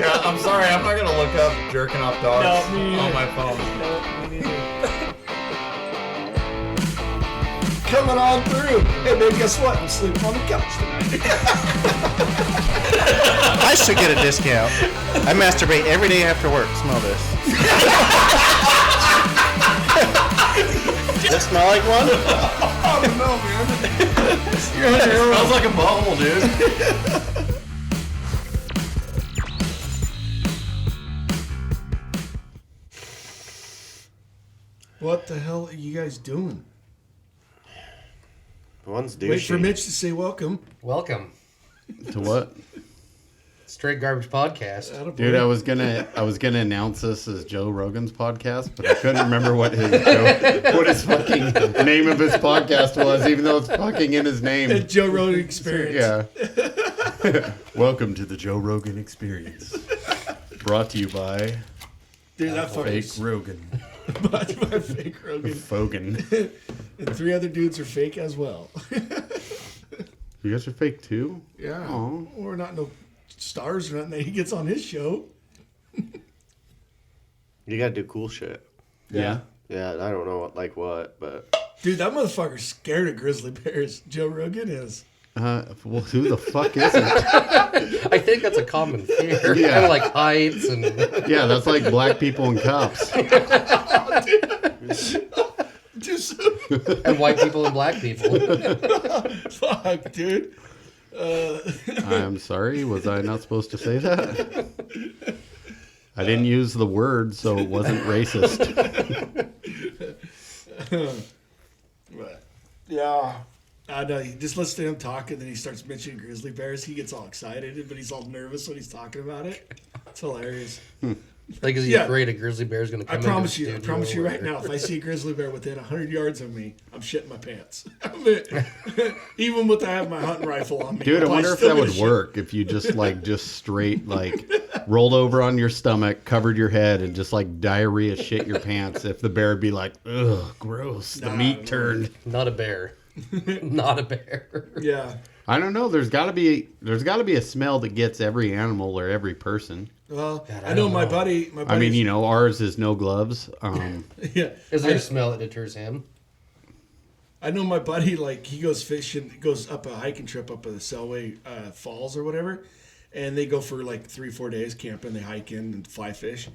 Yeah, I'm sorry. I'm not gonna look up jerking off dogs on my phone. No, me neither. Coming on through. Hey, babe, guess what? I'm sleeping on the couch tonight. I should get a discount. I masturbate every day after work. Smell this. Does it smell like one? I don't know, man. It smells like a bubble, dude. What the hell are you guys doing? One's douchey. Wait for Mitch to say welcome. Welcome. To what? Straight Garbage Podcast. Attaboy. Dude, I was gonna announce this as Joe Rogan's podcast, but I couldn't remember what his fucking name of his podcast was, even though it's fucking in his name. The Joe Rogan Experience. Yeah. Welcome to the Joe Rogan Experience. Brought to you by Dude, that Fake fucker's Rogan. brought to you by Fake Rogan. Fogan. And 3 other dudes are fake as well. You guys are fake too? Yeah. Aw. We're not no stars or nothing that he gets on his show. You gotta do cool shit. Yeah. Yeah, I don't know what, but Dude, that motherfucker's scared of grizzly bears. Joe Rogan is. Well, who the fuck isn't? I think that's a common fear. Yeah. Kind of like heights and Yeah, that's like black people and cops. Just and white people and black people. fuck, dude. I'm sorry, was I not supposed to say that? I didn't use the word, so it wasn't racist. But, yeah. I know. You just listen to him talk, and then he starts mentioning grizzly bears. He gets all excited, but he's all nervous when he's talking about it. It's hilarious. Like, is he Yeah. afraid a grizzly bear is going to I come promise into you. I the promise studio you or- right now, if I see a grizzly bear within 100 yards of me, I'm shitting my pants. Even with I have my hunting rifle on me. Dude, I I'm wonder if still that gonna would shit. work if you just straight rolled over on your stomach, covered your head, and just diarrhea shit your pants. If the bear would be like, ugh, gross, the Nah, meat no. turned. Not a bear. Not a bear. Yeah. I don't know. There's got to be a smell that gets every animal or every person. Well, God, I know my buddy. I mean, ours is no gloves. Yeah. Is there a smell that deters him? I know my buddy, he goes fishing, goes up a hiking trip up at the Selway Falls or whatever, and they go for 3-4 days camping. They hike in and fly fish,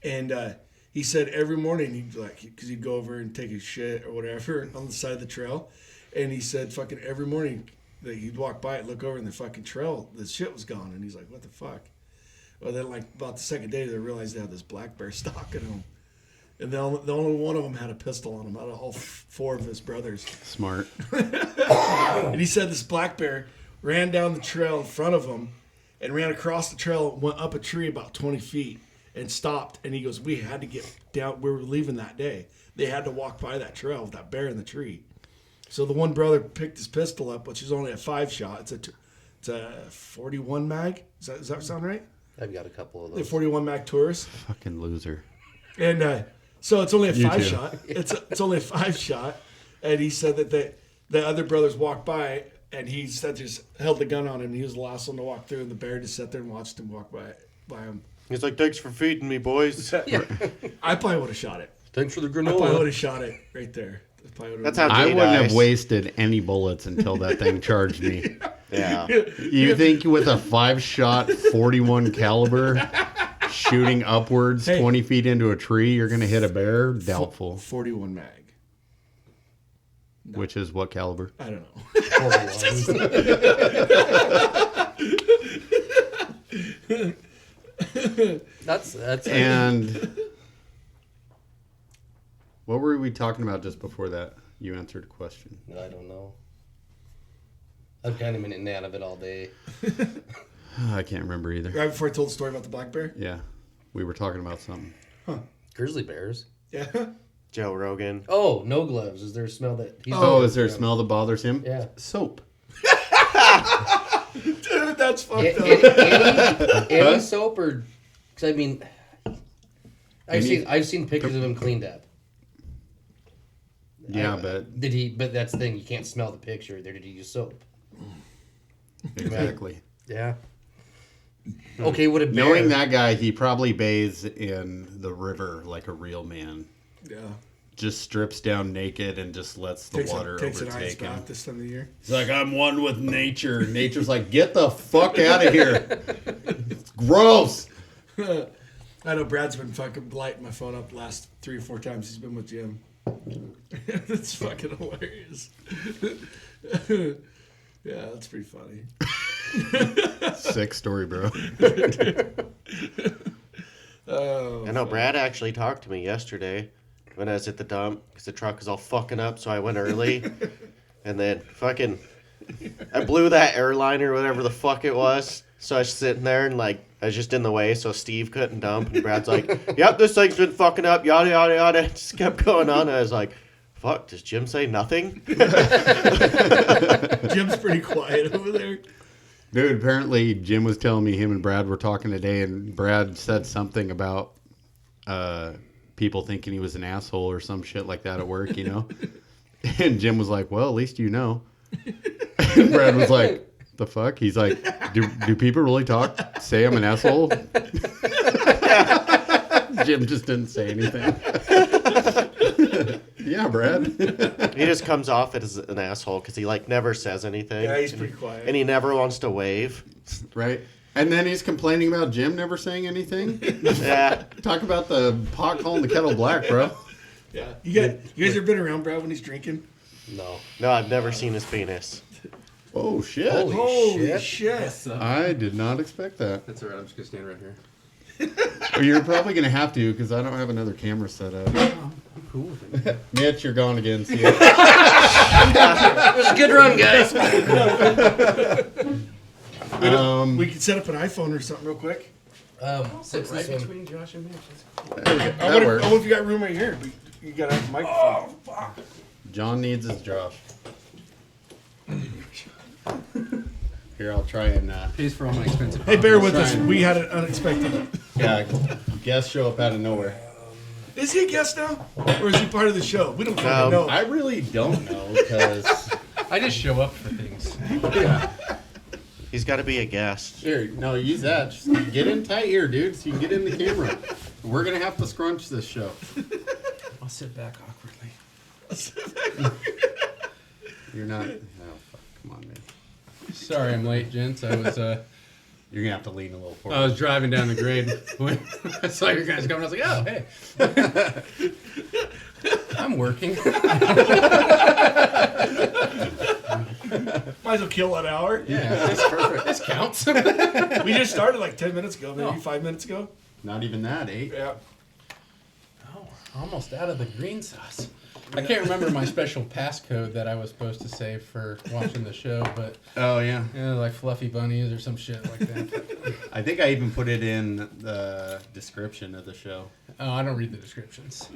and he said every morning because he'd go over and take a shit or whatever on the side of the trail, and he said fucking every morning that he'd walk by it, look over, and the fucking trail, the shit was gone, and he's like, what the fuck? Well, then about the second day, they realized they had this black bear stalking him. And the only one of them had a pistol on him out of all 4 of his brothers. Smart. And he said this black bear ran down the trail in front of him and ran across the trail, went up a tree about 20 feet and stopped. And he goes, we had to get down. We were leaving that day. They had to walk by that trail with that bear in the tree. So the one brother picked his pistol up, which is only a 5-shot. It's a 41 mag. Does that sound right? I've got a couple of The those. 41 mag Taurus. Fucking loser. And so it's only a You 5-shot. It's only a 5-shot. And he said that the other brothers walked by, and he said just held the gun on him. And he was the last one to walk through, and the bear just sat there and watched him walk by him. he's like, thanks for feeding me, boys. I probably would have shot it. Thanks for the I probably would granola. have shot it right there. That's how I Jay wouldn't have dies. wasted any bullets until that thing charged me. Yeah. You think with a 5-shot 41 caliber shooting upwards 20 feet into a tree, you're going to hit a bear? Doubtful. 41 mag. Which is what caliber? I don't know. 41. That's And what were we talking about just before that? You answered a question. I don't know. I've kind of been in and out of it all day. I can't remember either. Right before I told the story about the black bear? Yeah. We were talking about something. Grizzly bears. Yeah. Joe Rogan. Oh, no gloves. Is there a smell that he's Oh, is there a smell that bothers him? Yeah. Soap. Dude, that's fucked up. Any soap or... Because, I mean... I've seen pictures of him cleaned up. Yeah, but... Did he... But that's the thing. You can't smell the picture. Did he use soap? Exactly. Yeah. Okay, would it Knowing that guy, he probably bathes in the river like a real man. Yeah. Just strips down naked and just lets the water takes an ice overtake him. bath this time of the year. He's like, I'm one with nature. Nature's like, get the fuck out of here. It's gross. I know Brad's been fucking lighting my phone up the last 3 or 4 times he's been with Jim. That's fucking hilarious. Yeah, that's pretty funny. Sick story, bro. I know Brad actually talked to me yesterday when I was at the dump because the truck was all fucking up, so I went early. And then fucking, I blew that airliner, whatever the fuck it was. So I was sitting there and like, I was just in the way, so Steve couldn't dump. And Brad's like, yep, this thing's been fucking up, yada, yada, yada. It just kept going on. And I was like, fuck, does Jim say nothing? Jim's pretty quiet over there. Dude, apparently Jim was telling me him and Brad were talking today, and Brad said something about people thinking he was an asshole or some shit like that at work, you know? And Jim was like, well, at least you know. And Brad was like, the fuck? He's like, do people really say I'm an asshole? Jim just didn't say anything. Yeah, Brad. He just comes off as an asshole because he like never says anything. Yeah, he's pretty quiet. And he never wants to wave. Right. And then he's complaining about Jim never saying anything. Yeah. Talk about the pot calling the kettle black, bro. Yeah. You guys ever been around Brad when he's drinking? No, I've never seen his penis. Oh, shit. Holy shit. I did not expect that. That's alright, I'm just gonna stand right here. Well, you're probably going to have to because I don't have another camera set up. I'm cool with it. Mitch, you're gone again. See you. It was a good run, guys. We could set up an iPhone or something real quick. Sit Right this one. between Josh and Mitch. There we go. I That wonder works. if you got room right here. You got a microphone. John needs his Josh. Here, I'll try and... Pays for all my expensive Hey, bear with Try us. and- We had an unexpected. yeah, guests show up out of nowhere. Is he a guest now? Or is he part of the show? We don't fucking No. know. I really don't know because... I just show up for things. yeah. He's got to be a guest. Here, no, use that. Just get in tight here, dude, so you can get in the camera. We're going to have to scrunch this show. I'll sit back awkwardly. You're not... Oh, fuck. Come on, man. Sorry I'm late, gents. I was You're going to have to lean a little forward. I was driving down the grade when I saw you guys coming. I was like, oh, hey. I'm working. Might as well kill an hour. Yeah, that's perfect. This counts. We just started like 10 minutes ago, maybe 5 minutes ago. Not even that, 8. Yeah. Oh, almost out of the green sauce. I can't remember my special passcode that I was supposed to save for watching the show, but Oh, yeah. like fluffy bunnies or some shit like that. I think I even put it in the description of the show. Oh, I don't read the descriptions.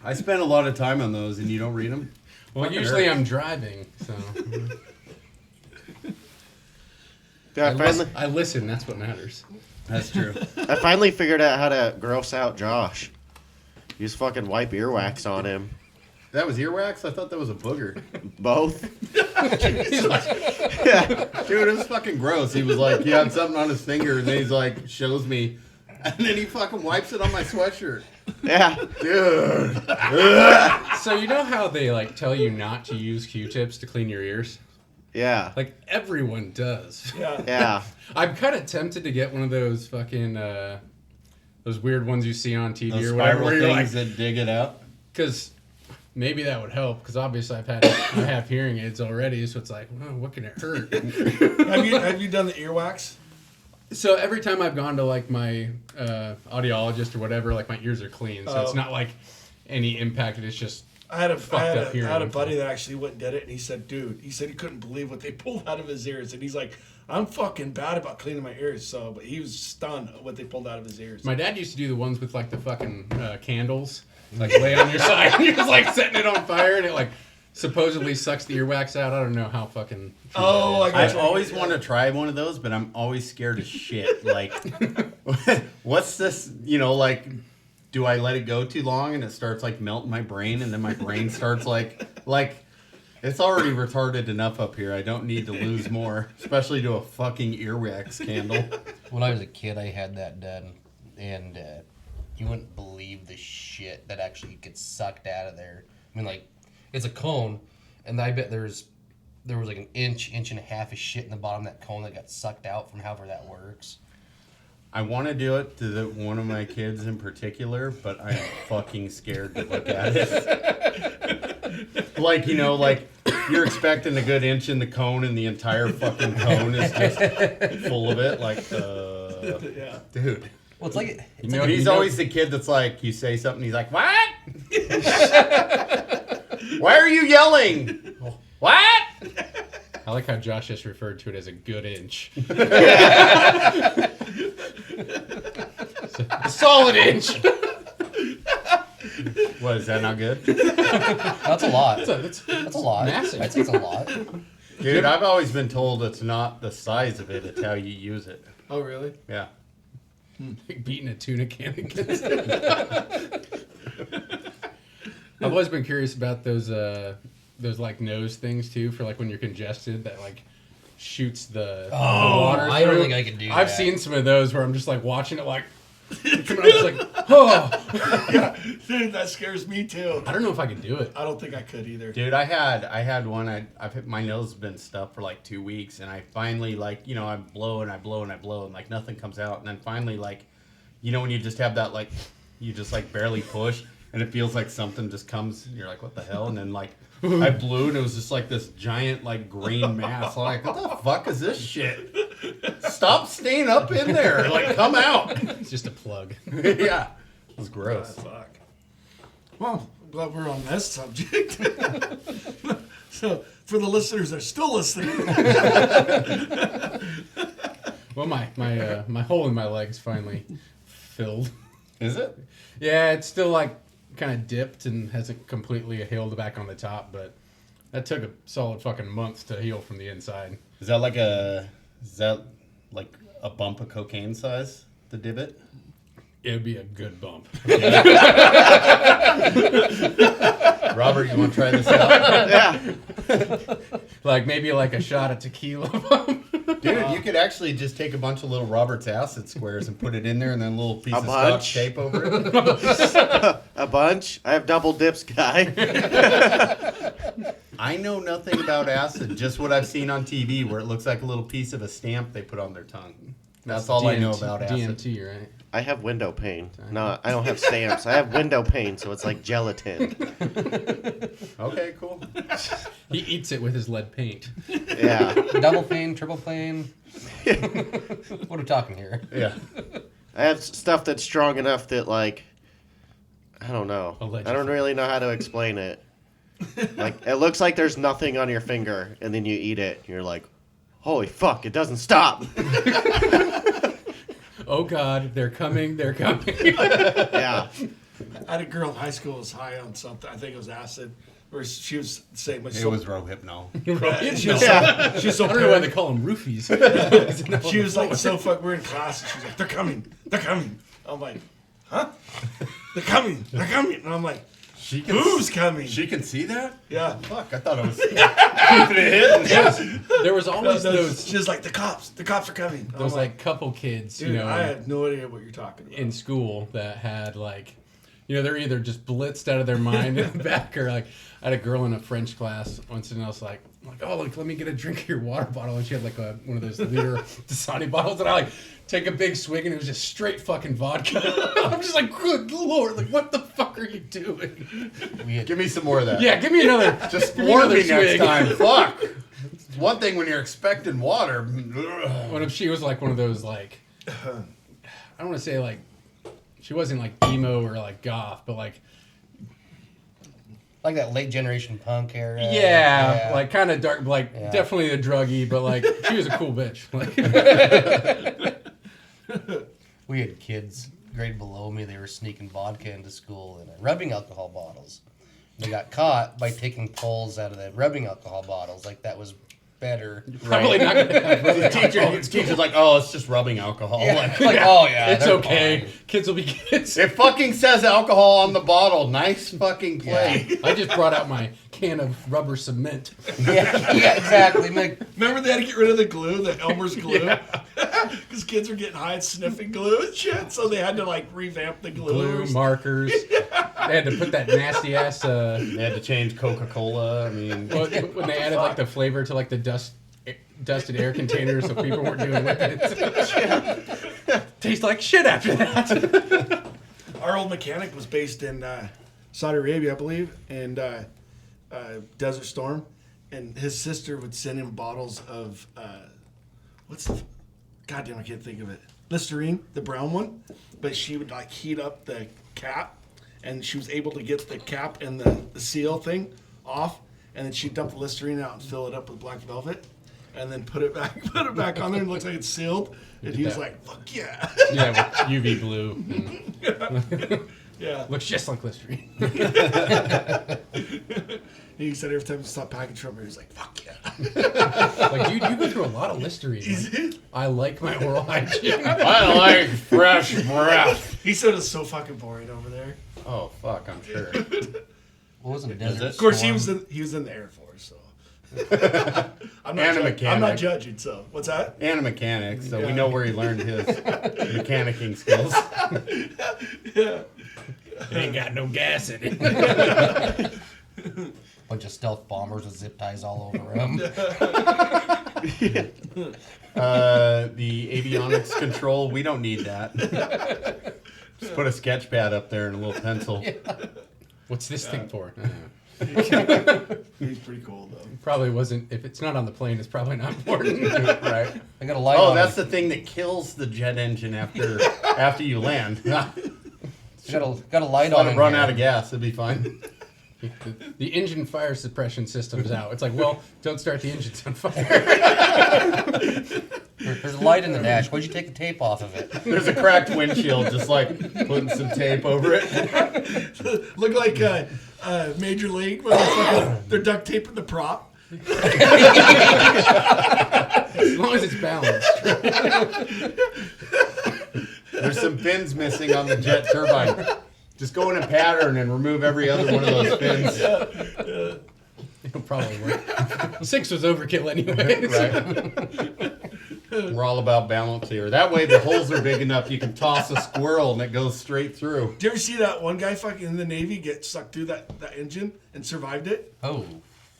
I spent a lot of time on those, and you don't read them? Well, Fucking usually hurts. I'm driving, so Yeah, I listen. That's what matters. That's true. I finally figured out how to gross out Josh. You just fucking wipe earwax on him. That was earwax? I thought that was a booger. Both. He's like, Yeah. Dude, it was fucking gross. He was like, he had something on his finger, and then he's like, shows me. And then he fucking wipes it on my sweatshirt. Yeah. Dude. so you know how they like tell you not to use Q-tips to clean your ears? Yeah. Like everyone does. Yeah. Yeah. I'm kind of tempted to get one of those fucking those weird ones you see on TV Those or whatever. spiral Where you're things like, that dig it out. because maybe that would help. Because obviously I have hearing aids already, so it's like, well, what can it hurt? Have you done the earwax? So every time I've gone to like my audiologist or whatever, like my ears are clean, so it's not like any impact. It's just I had a hearing. buddy that actually went and did it, and he said he couldn't believe what they pulled out of his ears, and he's like, I'm fucking bad about cleaning my ears, but he was stunned at what they pulled out of his ears. My dad used to do the ones with like the fucking candles, like lay on your side, and you're just like setting it on fire, and it like supposedly sucks the earwax out. I don't know how fucking. true Oh, that is. I I got you. always want to try one of those, but I'm always scared as shit. Like, what's this? You know, like, do I let it go too long and it starts like melting my brain, and then my brain starts like, It's already retarded enough up here. I don't need to lose more, especially to a fucking earwax candle. When I was a kid, I had that done, and you wouldn't believe the shit that actually gets sucked out of there. I mean, like, it's a cone, and I bet there was like an inch and a half of shit in the bottom of that cone that got sucked out from however that works. I want to do it to one of my kids in particular, but I'm fucking scared to look at it. Like, you know, like you're expecting a good inch in the cone and the entire fucking cone is just full of it. Like, Yeah. dude. Well, it's like... He's always the kid that's like, you say something, he's like, what? Why are you yelling? What? I like how Josh just referred to it as a good inch. A solid inch. What, is that not good? That's a lot. That's a lot. Massive. I'd say it's a lot. Dude, I've always been told it's not the size of it, it's how you use it. Oh, really? Yeah. Like beating a tuna can against it. I've always been curious about those like nose things too, for like when you're congested, that like shoots the water I don't through. think I could do I've that. seen some of those where I'm just like watching it like coming out, like, oh. Yeah, dude, that scares me too. I don't know if I could do it. I don't think I could either. Dude, I had one. My nose has been stuffed for like 2 weeks, and I finally, like, you know, I blow and like nothing comes out, and then finally, like, you know, when you just have that, like, you just like barely push, and it feels like something just comes, and you're like, what the hell? And then like I blew, and it was just like this giant like green mass. I'm like, what the fuck is this shit? Stop staying up in there. Like, come out. It's just a plug. Yeah, it was gross. Fuck. Well, I'm glad we're on this subject. So, for the listeners that are still listening, Well, my hole in my leg's finally filled. Is it? Yeah, it's still like kind of dipped and hasn't completely healed back on the top, but that took a solid fucking month to heal from the inside. Is that like a bump of cocaine size, the divot? It would be a good bump. Robert, you want to try this out? Yeah. Like maybe like a shot of tequila bump. Dude, you could actually just take a bunch of little Robert's acid squares and put it in there and then a little piece A of bunch? scotch tape over it. A bunch. I have double dips, guy. I know nothing about acid, just what I've seen on TV where it looks like a little piece of a stamp they put on their tongue. That's all I know about acid. DMT, right? I have window pane. No, I don't have stamps. I have window pane, so it's like gelatin. Okay, cool. He eats it with his lead paint. Yeah. Double pane, triple pane. What are we talking here? Yeah. I have stuff that's strong enough that, like, I don't know. Allegedly. I don't really know how to explain it. Like, it looks like there's nothing on your finger, and then you eat it, and you're like, holy fuck, it doesn't stop. Oh God, they're coming, they're coming. Yeah. I had a girl in high school who was high on something. I think it was acid. Where she was saying, It was Rohypnol. she was Yeah. she was so I don't know why they paranoid. call them roofies. She was like so fuck. We're in class, and she's like, "They're coming, they're coming." I'm like, "Huh? They're coming, they're coming." And I'm like, She can, "Who's coming?" she can see that? Yeah. Fuck, I thought it was keeping it hidden. There was always those She was like, the cops are coming. I'm those like couple kids, dude, you know, I have no idea what you're talking about. in school that had like, you know, they're either just blitzed out of their mind in the back, or like, I had a girl in a French class once, and I was like, oh, like, let me get a drink of your water bottle, and she had like one of those liter Dasani bottles, and I like take a big swig, and it was just straight fucking vodka. I'm just like, good lord, like, what the fuck are you doing? Give me some more of that. Yeah, give me another. Just give me warn another me next swig. time. Fuck. It's one thing when you're expecting water. What if she was like one of those like, I don't want to say like, she wasn't like emo or like goth, but like, Like that late generation punk era. yeah. Like kind of dark, like Yeah. definitely a druggie, but like she was a cool bitch. Like, We had kids grade below me. They were sneaking vodka into school and rubbing alcohol bottles. They got caught by taking pulls out of the rubbing alcohol bottles. Like that was better. Probably not gonna have rubbing alcohol. Teacher's like, oh, it's just rubbing alcohol. Like, oh yeah, It's they're okay. fine. Kids will be kids. It fucking says alcohol on the bottle. Nice fucking play. I just brought out my can of rubber cement. Yeah, exactly. Remember they had to get rid of the glue, the Elmer's glue? Because kids were getting high and sniffing glue and shit, so they had to like revamp the glue. Glue, markers. They had to put that nasty ass. They had to change Coca-Cola. I mean, When they added like the flavor to like the dusted air containers, so people weren't doing it. Tastes like shit after that. Our old mechanic was based in Saudi Arabia, I believe, and Desert Storm, and his sister would send him bottles of goddamn, I can't think of it. Listerine, the brown one, but she would like heat up the cap, and she was able to get the cap and the seal thing off, and then she'd dump the Listerine out and fill it up with black velvet, and then put it back on there, and it looks like it's sealed. And he was like, "Fuck yeah!" Yeah, with UV blue. Yeah. Looks just like Listerine. He said every time he saw package from her, he was like, "Fuck yeah!" Like, dude, you go through a lot of Listerine. Like, I like my oral hygiene. I like fresh breath. He said it's so fucking boring over there. Oh fuck, I'm sure. What was it? Desert Of course, he Storm? was in the Air Force, so I'm And a not mechanic. judging. So what's that? And a mechanic, so we Yeah. know where he learned his mechanicking skills. Yeah. It ain't got no gas in it. Bunch of stealth bombers with zip ties all over them. The avionics control, we don't need that. Just put a sketch pad up there and a little pencil. What's this thing for? He's pretty cool though. Probably wasn't. If it's not on the plane, it's probably not important. Right. I got a light Oh, on. that's the thing that kills the jet engine after you land. got a light Let on. it in run here. out of gas, it'll be fine. The engine fire suppression system's out. It's like, well, don't start the engines on fire. There's a light in the dash. Why'd you take the tape off of it? There's a cracked windshield, just like putting some tape over it. Look like Major League when they're duct taping the prop. As long as it's balanced. There's some pins missing on the jet turbine. Just go in a pattern and remove every other one of those pins. It'll probably work. 6 was overkill anyway. Right. We're all about balance here. That way the holes are big enough you can toss a squirrel and it goes straight through. Did you ever see that one guy fucking in the Navy get sucked through that engine and survived it? Oh,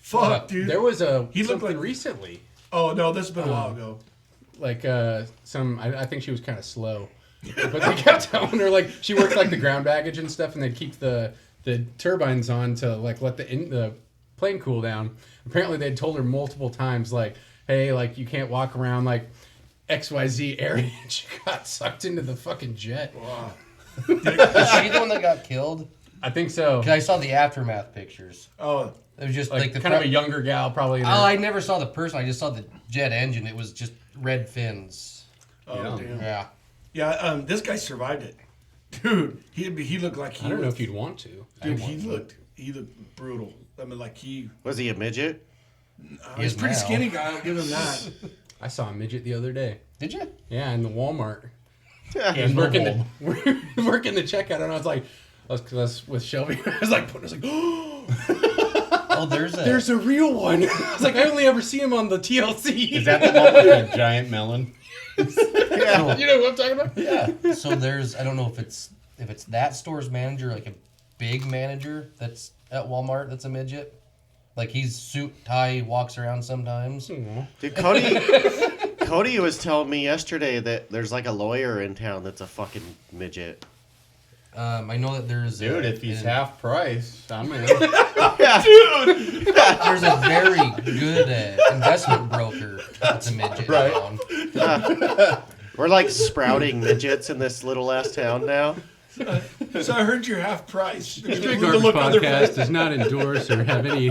Fuck, dude. There was He looked something like- recently. Oh no, this has been a while ago. Like I think she was kind of slow. But they kept telling her, like, she worked like the ground baggage and stuff, and they'd keep the turbines on to like let the plane cool down. Apparently they'd told her multiple times, like, hey, like, you can't walk around like XYZ area, and she got sucked into the fucking jet. Wow. is she the one that got killed? I think so. 'Cause I saw the aftermath pictures. Oh, It was just Like like the kind of a younger gal, probably. in her- Oh, I never saw the person. I just saw the jet engine. It was just red fins. oh damn. Yeah. Yeah, this guy survived it. Dude, he looked like he I don't know was, if you'd want to. dude, he looked brutal. I mean, like Was he a midget? he's a pretty now. skinny guy, I'll give him that. I saw a midget the other day. Did you? Yeah, in the Walmart. In He was the working hole. working the checkout, and I was like, I was with Shelby. I was like, oh, Oh, there's a. there's a real one. I was like, I only ever see him on the TLC. Is that the one with the giant melon? Yeah. You know what I'm talking about? Yeah. So there's. I don't know if it's that store's manager, like a big manager that's at Walmart. That's a midget. Like he's suit tie, walks around sometimes. Dude, Cody was telling me yesterday that there's like a lawyer in town that's a fucking midget. I know that there's. Dude, if he's an- half price, I'm in. There's a very good investment broker that's a midget Right. around. We're like sprouting midgets in this little ass town now. So I heard you're half price. Straight The Garbage look on their Podcast face. does not endorse or have any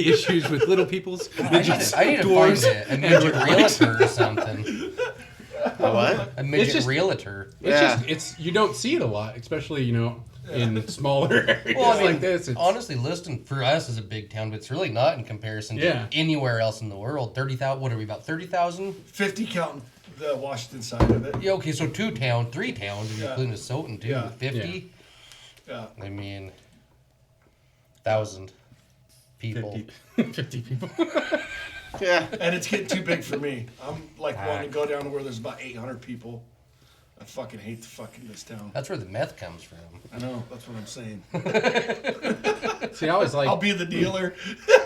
issues with little people's midgets, I need to dwarves, find a and midget reflects. realtor or something. A what? A midget just- realtor. It's Yeah. just you don't see it a lot, especially in smaller areas Well, I mean, like this. It's, honestly, Liston for us is a big town, but it's really not in comparison to Yeah. anywhere else in the world. 30,000. What are we about? 30,000? 50 counting the Washington side of it. Yeah. Okay, so 3 towns, if you Yeah. include Minnesotan too. Yeah. 50. Yeah. I mean, 1,000 people. 50 people. Yeah. And it's getting too big for me. I'm like wanting to go down to where there's about 800 people. I fucking hate this town. That's where the meth comes from. I know. That's what I'm saying. See, I was like, I'll be the dealer.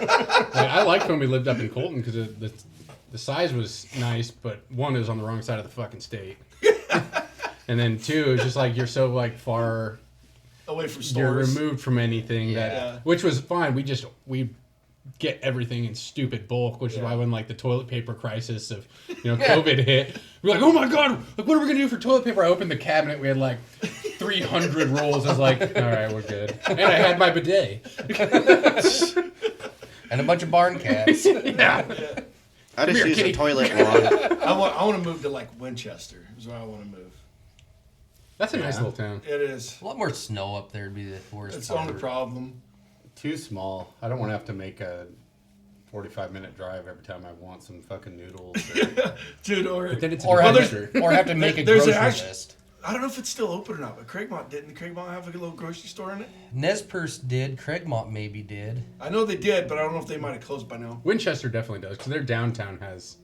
I liked when we lived up in Colton because the size was nice, but one, it was on the wrong side of the fucking state. And then two, it's just like you're so like far Away from you're stores. removed from anything Yeah. that, which was fine. We get everything in stupid bulk, which is why when like the toilet paper crisis of COVID hit, we're like, oh my god, like what are we gonna do for toilet paper? I opened the cabinet, we had like 300 rolls. I was like, all right, we're good. And I had my bidet. And a bunch of barn cats. Yeah. I just here, use kitty. a toilet wand. I want to move to like Winchester. Is where I want to move. That's a nice little town. It is. A lot more snow up there would be the worst It's the part. only problem. Too small. I don't want to have to make a 45-minute drive every time I want some fucking noodles. Or... Dude, or But then it's Or a have, adventure. to, or have to make a There's grocery actually- list. I don't know if it's still open or not, but didn't Craigmont have a little grocery store in it? Nez Perce did. Craigmont maybe did. I know they did, but I don't know if they might have closed by now. Winchester definitely does because their downtown has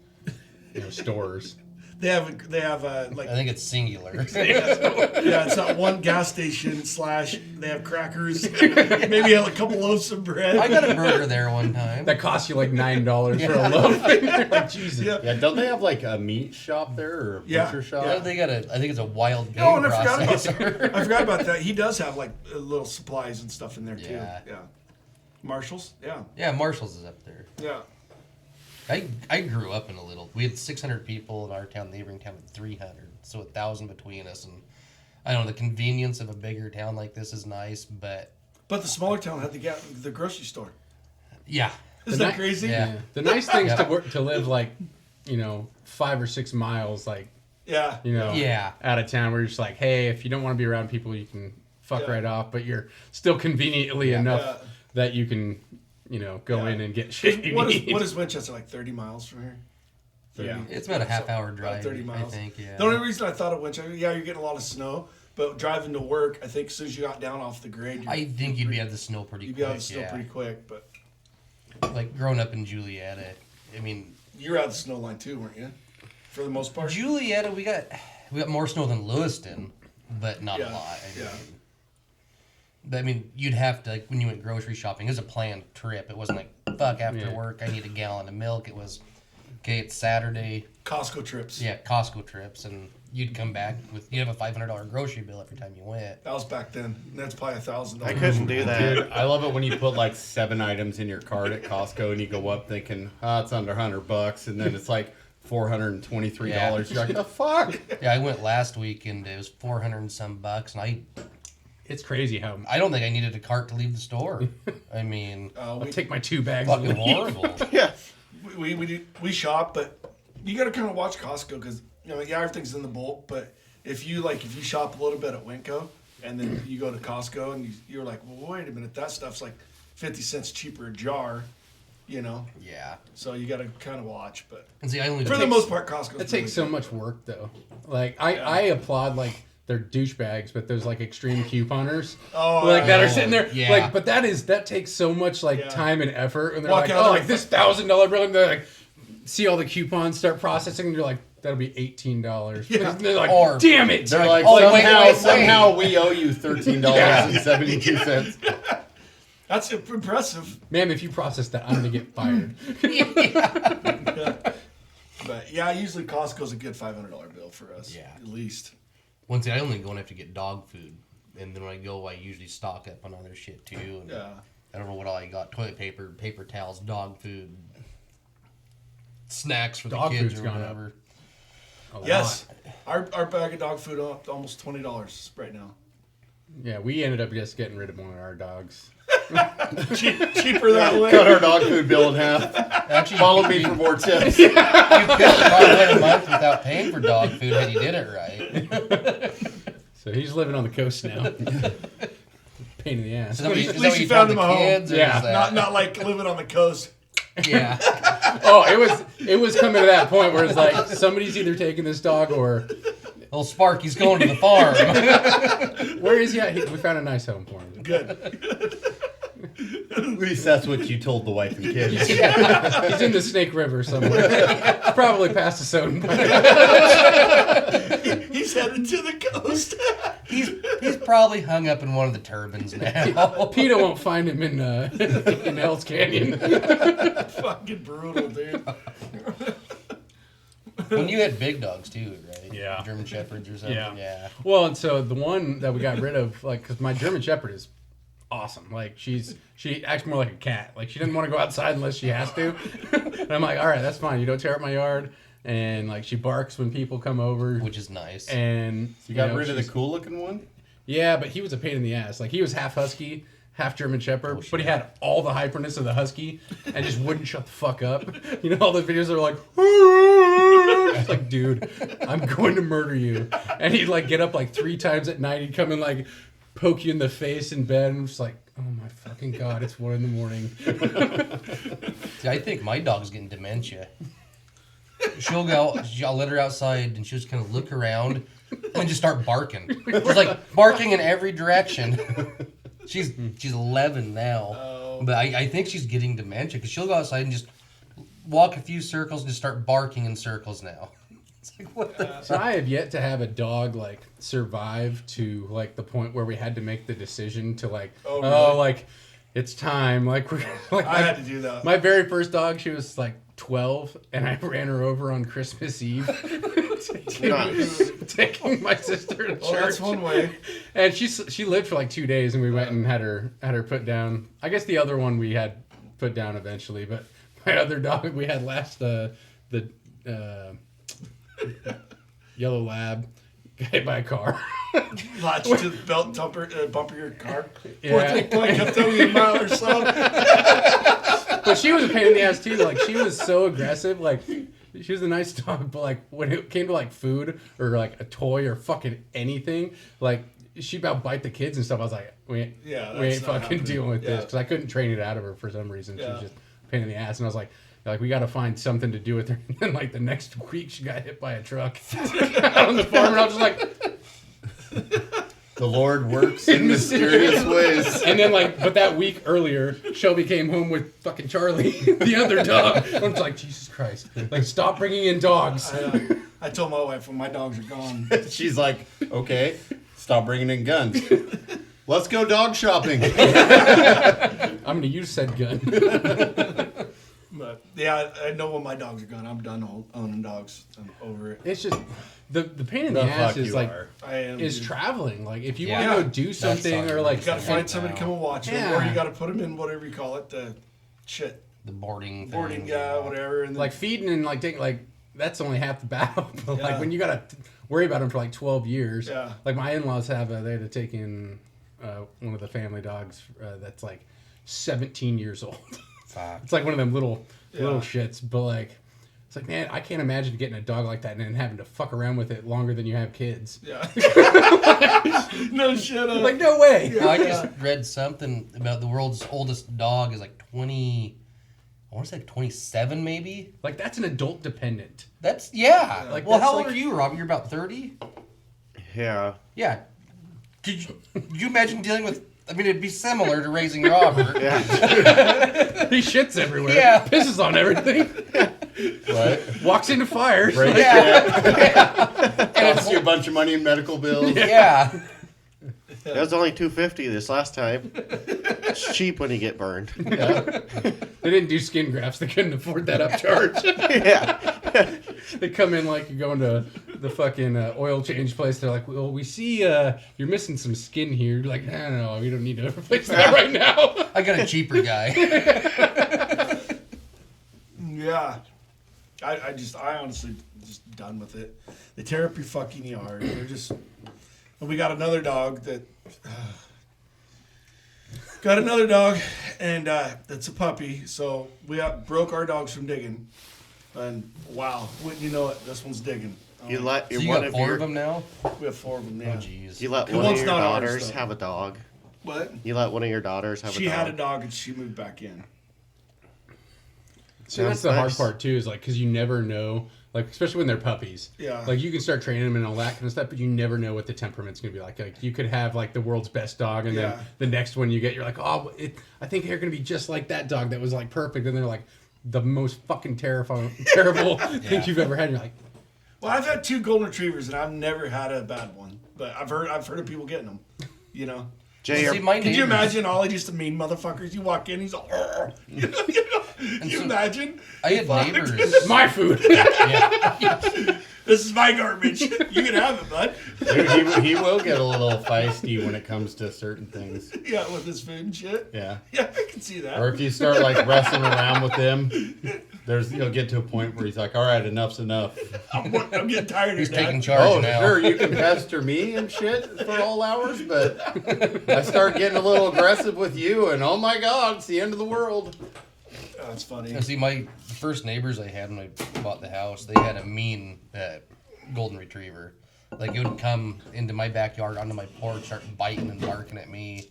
stores. They have like I think it's singular. yeah, it's not one gas station / they have crackers, maybe a couple loaves of bread. I got a burger there one time. That costs you like $9 for a loaf. Like, Jesus. Yeah. Yeah, don't they have like a meat shop there or a Yeah. butcher shop? Yeah, they got I think it's a wild game Oh, and I forgot about processor. that. I forgot about that. He does have like little supplies and stuff in there too. Yeah. Yeah. Marshalls. Yeah. Yeah, Marshall's is up there. Yeah. I grew up in a little. We had 600 people in our town. Neighboring town had 300, so 1,000 between us. And I don't know, the convenience of a bigger town like this is nice, but But the smaller town had the grocery store. yeah, Isn't The that ni- crazy? yeah. The nice thing is Yeah. to live like 5 or 6 miles like Yeah. Yeah. out of town where you're just like, hey, if you don't want to be around people, you can fuck Yeah. right off, but you're still conveniently enough Yeah. that you can go Yeah. in and get shit you What need. is Winchester, like 30 miles from here? 30. Yeah. It's about a half-hour About drive. 30 miles. I think. Yeah. The only reason I thought of Winchester, yeah, you're getting a lot of snow, but driving to work, I think as soon as you got down off the grade, I think you'd be out of the snow pretty you'd quick. be out of the snow yeah. pretty quick. But Like growing up in Julietta, I mean, you were out of the snow line too, weren't you? For the most part. Julietta, we got more snow than Lewiston, but not a Yeah, lot. yeah. But I mean, you'd have to, like, when you went grocery shopping, it was a planned trip. It wasn't like, fuck, after Yeah. work, I need a gallon of milk. It was, okay, it's Saturday. Costco trips. Yeah, Costco trips. And you'd come back with, you'd have a $500 grocery bill every time you went. That was back then. That's probably $1,000. I couldn't do that. Dude, I love it when you put like 7 items in your cart at Costco and you go up thinking, it's under $100, and then it's like $423. Yeah. You're like, the fuck? Yeah, I went last week and it was 400 and some bucks. And It's crazy how I don't think I needed a cart to leave the store. I mean, I'll take my 2 bags. fucking and leave. horrible. Yeah. we shop, but you got to kind of watch Costco because everything's in the bulk. But if you shop a little bit at Winco and then you go to Costco and you're like, well, wait a minute, that stuff's like 50 cents cheaper a jar, Yeah. So you got to kind of watch. But And see, I only for the most part, Costco. It takes so much work though. Like I applaud like they're douchebags, but those like extreme couponers, that are sitting there, yeah. like. But that takes so much like Yeah. time and effort, and they're Walk like, out oh, there like this $1,000 bill, and they're like, see all the coupons start processing, and you're like, that'll be $18. Yeah. And they're like, Or- damn it! They're like, Oh, wait, wait. somehow we owe you $13.72. That's impressive. Ma'am, if you process that, I'm gonna get fired. But yeah, usually Costco's a good $500 bill for us. Yeah. At least. Once I only go and have to get dog food, and then when I go, I usually stock up on other shit too. And Yeah. I don't know what all I got: toilet paper, paper towels, dog food, snacks for Dog the kids food's or gone up. whatever. A Yes. lot. Our bag of dog food up to almost $20 right now. Yeah, we ended up just getting rid of one of our dogs. Cheaper that way. Cut our dog food bill in half. Actually, Follow me for more tips. you could have probably went a month without paying for dog food had you did it right. So he's living on the coast now. pain in the ass. So is At that least what you you found told him the a home. kids? Or Yeah. is that- Not like living on the coast. Yeah. Oh, it was coming to that point where it's like somebody's either taking this dog or Little Sparky's going to the farm. where is he at? We found a nice home for him. Good. At least that's what you told the wife and kids. He's in the Snake River somewhere. Probably past the Soden. He's headed to the coast. He's probably hung up in one of the turbines now. PETA won't find him in Hell's Canyon. Fucking brutal, dude. When you had big dogs too, right? Yeah. German Shepherds or something. Yeah. Well, and so the one that we got rid of, like, because my German Shepherd is awesome. Like, she acts more like a cat. Like, she doesn't want to go outside unless she has to. And I'm like, all right, that's fine. You don't tear up my yard. And like, she barks when people come over, Which is nice. And You got rid of the she's- cool looking one? Yeah, but he was a pain in the ass. Like, he was half husky, half German Shepherd, but he had all the hyperness of the husky and just wouldn't shut the fuck up. You know, all the videos are like, it's like, dude, I'm going to murder you. And he'd like get up like 3 times at night. He'd come and like poke you in the face in bed, and I'm just like, oh my fucking God, it's 1 a.m. See, I think my dog's getting dementia. She'll go, I'll let her outside, and she'll just kind of look around and just start barking. Just like barking in every direction. She's 11 now, but I think she's getting dementia because she'll go outside and just walk a few circles and just start barking in circles now. It's like, what the? So I have yet to have a dog like survive to like the point where we had to make the decision to like, Oh, really? like it's time. Like we're like I had to do that. my very first dog, she was like 12, and I ran her over on Christmas Eve, taking my sister to church. Well, that's one way. And she lived for like 2 days, and we went and had her put down. I guess the other one we had put down eventually, but my other dog we had last the yellow lab got hit by a car. Latch to the belt bumper of your car. Yeah. Poor thing probably kept only a mile or so. But she was a pain in the ass too. Like, she was so aggressive. Like, she was a nice dog, but like when it came to like food or like a toy or fucking anything, like she'd about bite the kids and stuff. I was like, we ain't that's fucking not happening. dealing with this Yeah. because I couldn't train it out of her for some reason. She was Yeah. just a pain in the ass, and I was like we got to find something to do with her. And then like the next week, she got hit by a truck out on the farm, and I was just like. The Lord works in mysterious ways. And then, like, but that week earlier, Shelby came home with fucking Charlie, the other dog. I'm just like, Jesus Christ. Like, stop bringing in dogs. I told my wife when my dogs are gone. She's like, okay, stop bringing in guns. Let's go dog shopping. I'm going to use said gun. But yeah, I know when my dogs are gone. I'm done owning dogs. I'm over it. It's just, the pain in The the ass fuck is, you like, are. I am. is dude. traveling. Like, if you Yeah. want to go do something or, like, You gotta find somebody to come and watch them, Yeah. or you gotta put them in whatever you call it, the shit The boarding boarding things, guy, whatever. And then, like, feeding and, like, taking, like, that's only half the battle. But, Yeah. like, when you got to worry about them for, like, 12 years. Yeah. Like, my in-laws they had to take in one of the family dogs that's, like, 17 years old. Fuck. It's like one of them little Yeah. shits, but like it's like, man, I can't imagine getting a dog like that and then having to fuck around with it longer than you have kids. yeah. No shit. Like, no way. I just read something about the world's oldest dog is like 20. I want to say 27 maybe. Like, that's an adult dependent. That's yeah. Like, well, that's how old like- are you, Rob? You're about 30. Yeah. Yeah. Could you imagine dealing with? I mean, it'd be similar to raising Robert. Yeah. He shits everywhere. Yeah. Pisses on everything. What? Walks into fires. Break Yeah. Costs you a bunch of money in medical bills. Yeah. It was only $250 this last time. It's cheap when you get burned. Yeah. They didn't do skin grafts. They couldn't afford that upcharge. Yeah. They come in like you're going to the fucking oil change place. They're like, well, we see you're missing some skin here. You're like, no, we don't need to replace that right now. I got a cheaper guy. Yeah. I honestly just done with it. They tear up your fucking yard. They're just. And we got another dog that. Got another dog, and that's a puppy. So we broke our dogs from digging, and wow, wouldn't you know it? This one's digging. You let So you one got of 4 your of them now? We have 4 of them. Oh Yeah. jeez. you let Who one of wants your not ours, daughters though? have a dog. What? You let one of your daughters have She a dog? had a dog and she moved back in. See, that's the hard nice. part too. Is like because you never know, like especially when they're puppies. Yeah. Like you can start training them and all that kind of stuff, but you never know what the temperament's gonna be like. Like you could have like the world's best dog, and Yeah. then the next one you get, you're like, oh, I think they're gonna be just like that dog that was like perfect, and they're like the most fucking terrible thing you've ever had. And you're like, Well, I've had 2 golden retrievers and I've never had a bad one, but I've heard of people getting them. You know. Jay, See, my Could you neighbors- imagine all just the mean motherfuckers? You walk in, he's all, you know, you so imagine? I had Fuck. neighbors. my food. This is my garbage. You can have it, bud. Dude, he will get a little feisty when it comes to certain things. Yeah, with his food and shit. Yeah. Yeah, I can see that. Or if you start like wrestling around with him, you'll get to a point where he's like, all right, enough's enough. I'm getting tired He's of that. taking charge Oh, now. sure, you can pester me and shit for all hours, but I start getting a little aggressive with you, and oh my god, it's the end of the world. Oh, that's funny. And see, the first neighbors I had when I bought the house, they had a mean golden retriever. Like, it would come into my backyard, onto my porch, start biting and barking at me.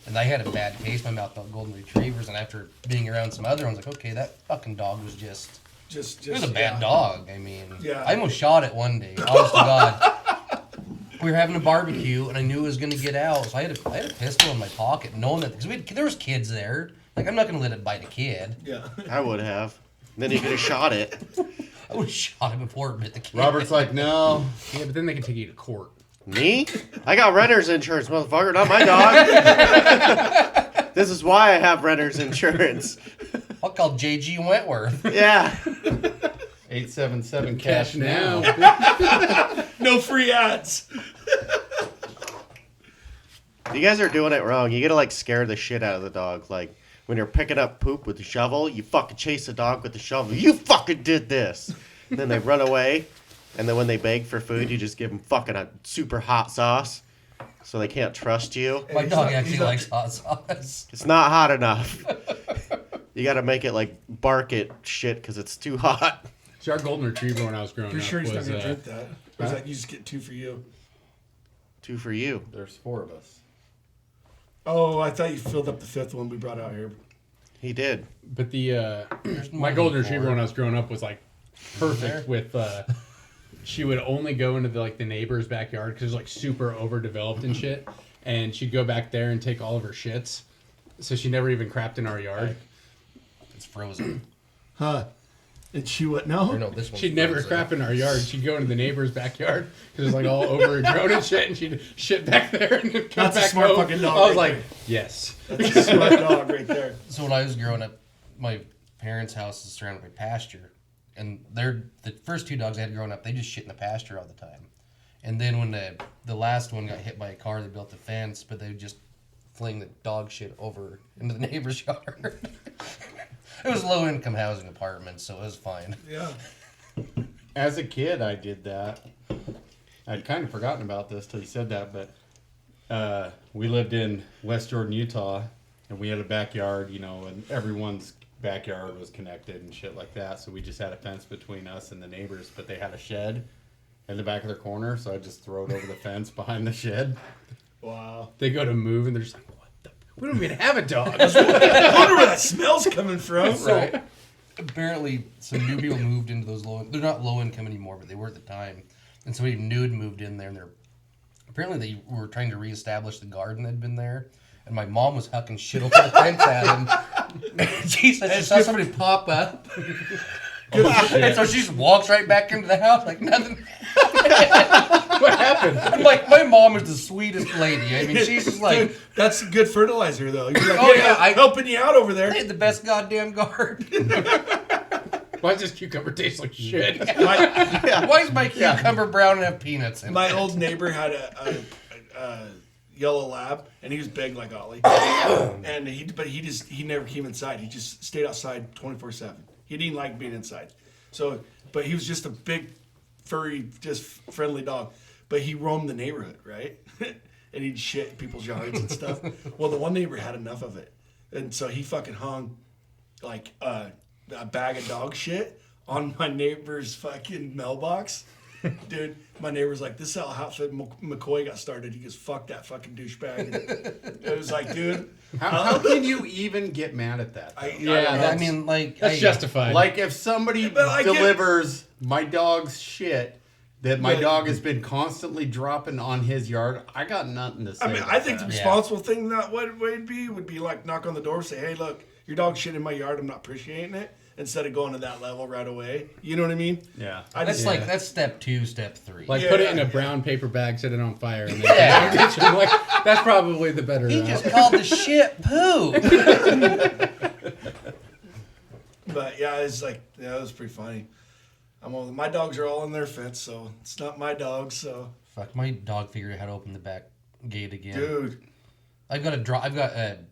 And I had a bad taste in my mouth about golden retrievers. And after being around some other ones, like, okay, that fucking dog was just it was a bad dog. I mean, Yeah. I almost shot it one day. Honest to God. We were having a barbecue, and I knew it was going to get out. So I had a pistol in my pocket, knowing that, because there was kids there. Like, I'm not going to let it bite a kid. Yeah. I would have. Then you could have shot it. I would have shot it before it bit the kid. Robert's like, no. Yeah, but then they can take you to court. Me? I got renter's insurance, motherfucker, not my dog. This is why I have renter's insurance. I'll call JG Wentworth. Yeah. 877 cash now. No free ads. You guys are doing it wrong. You gotta like scare the shit out of the dog. Like when you're picking up poop with the shovel, you fucking chase the dog with the shovel. You fucking did this. And then they run away. And then when they beg for food, you just give them fucking a super hot sauce, so they can't trust you. My he's dog not- actually he's not- likes hot sauce. It's not hot enough. You gotta make it like bark at shit because it's too hot. See, our golden retriever when I was growing You're up sure he's not was going to drink that? Or is huh? that you just get 2 for you? 2 for you. There's 4 of us. Oh, I thought you filled up the 5th one we brought out here. He did. but the There's my more golden than retriever 4. when I was growing up was like perfect with. She would only go into the neighbor's backyard because it was like super overdeveloped and shit, and she'd go back there and take all of her shits. So she never even crapped in our yard. It's frozen. Huh. And she what? Or No? no, this one's She'd never frozen. crap in our yard. She'd go into the neighbor's backyard because it's like all overgrown and shit, and she'd shit back there and then come That's a back smart home. fucking dog I was right like, there. yes. That's a smart dog right there. So when I was growing up, my parents' house is surrounded by pasture. And the first 2 dogs I had growing up, they just shit in the pasture all the time. And then when the last one got hit by a car, they built a fence, but they would just fling the dog shit over into the neighbor's yard. It was low-income housing apartments, so it was fine. Yeah. As a kid, I did that. I'd kind of forgotten about this till you said that, but we lived in West Jordan, Utah, and we had a backyard, and everyone's backyard was connected and shit like that. So we just had a fence between us and the neighbors, but they had a shed in the back of their corner, so I just throw it over the fence behind the shed. Wow. They go to move and they're just like, what the? We don't even have a dog. I wonder where that smell's coming from. So apparently some new people moved into those they're not low income anymore, but they were at the time. And somebody new had moved in there, and apparently they were trying to reestablish the garden that had been there. And my mom was hucking shit over the fence at him. Jesus, she saw somebody pop up. And so she just walks right back into the house like nothing. What happened? I'm like, my mom is the sweetest lady. I mean, she's just like, Dude, that's good fertilizer, though. You're like, Oh, hey, yeah, I'm helping you out over they there. had the best goddamn garden. Why does this cucumber taste like shit? Why is my cucumber brown and have peanuts in it? My old neighbor had a yellow lab, and he was big like Ollie. And he never came inside. He just stayed outside 24/7. He didn't like being inside. So, but he was just a big, furry, just friendly dog. But he roamed the neighborhood, right? And he'd shit in people's yards and stuff. Well, the one neighbor had enough of it, and so he fucking hung like a bag of dog shit on my neighbor's fucking mailbox. Dude, my neighbor's like, this is how Outfit McCoy got started. He goes, fuck that fucking douchebag. And it was like, dude. How can you even get mad at that? I mean, like, That's justified. Like if somebody delivers my dog's shit that my dog has been constantly dropping on his yard, I got nothing to say. I mean, I think the responsible thing that would be like knock on the door, say, hey, look, your dog's shit in my yard. I'm not appreciating it. Instead of going to that level right away. You know what I mean? Yeah. That's step 2, step 3. Like put it in a brown paper bag, set it on fire, and then like, that's probably the better He route. just called the shit poo. But yeah, it's like, it was pretty funny. My dogs are all in their fence, so it's not my dog, so. Fuck, my dog figured out how to open the back gate again. Dude. I've got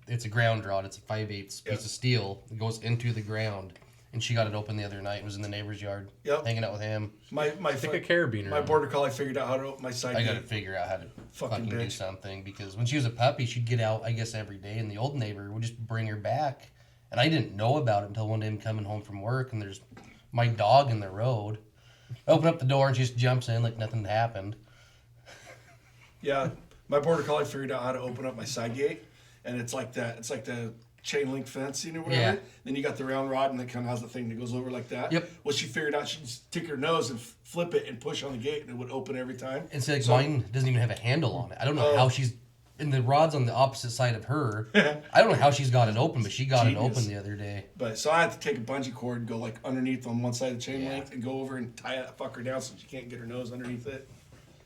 it's a ground rod. It's a 5/8 piece of steel. It goes into the ground. And she got it open the other night. It was in the neighbor's yard. Yep. Hanging out with him. My Stick a carabiner. My border collie figured out how to open my side I gate. got to figure out how to fucking do bitch. something. Because when she was a puppy, she'd get out, I guess, every day. And the old neighbor would just bring her back. And I didn't know about it until one day I'm coming home from work. And there's my dog in the road. I open up the door and she just jumps in like nothing happened. Yeah. My border collie figured out how to open up my side gate. And it's like that. It's like the chain link fencing or whatever. Yeah. Then you got the round rod and it kind of has the thing that goes over like that. Yep. Well, she figured out she'd stick her nose and flip it and push on the gate and it would open every time. And so, mine doesn't even have a handle on it. I don't know how she's... And the rod's on the opposite side of her. I don't know how she's got it open, but she got it open the other day. But so I had to take a bungee cord and go like underneath on one side of the chain link and go over and tie that fucker down so she can't get her nose underneath it.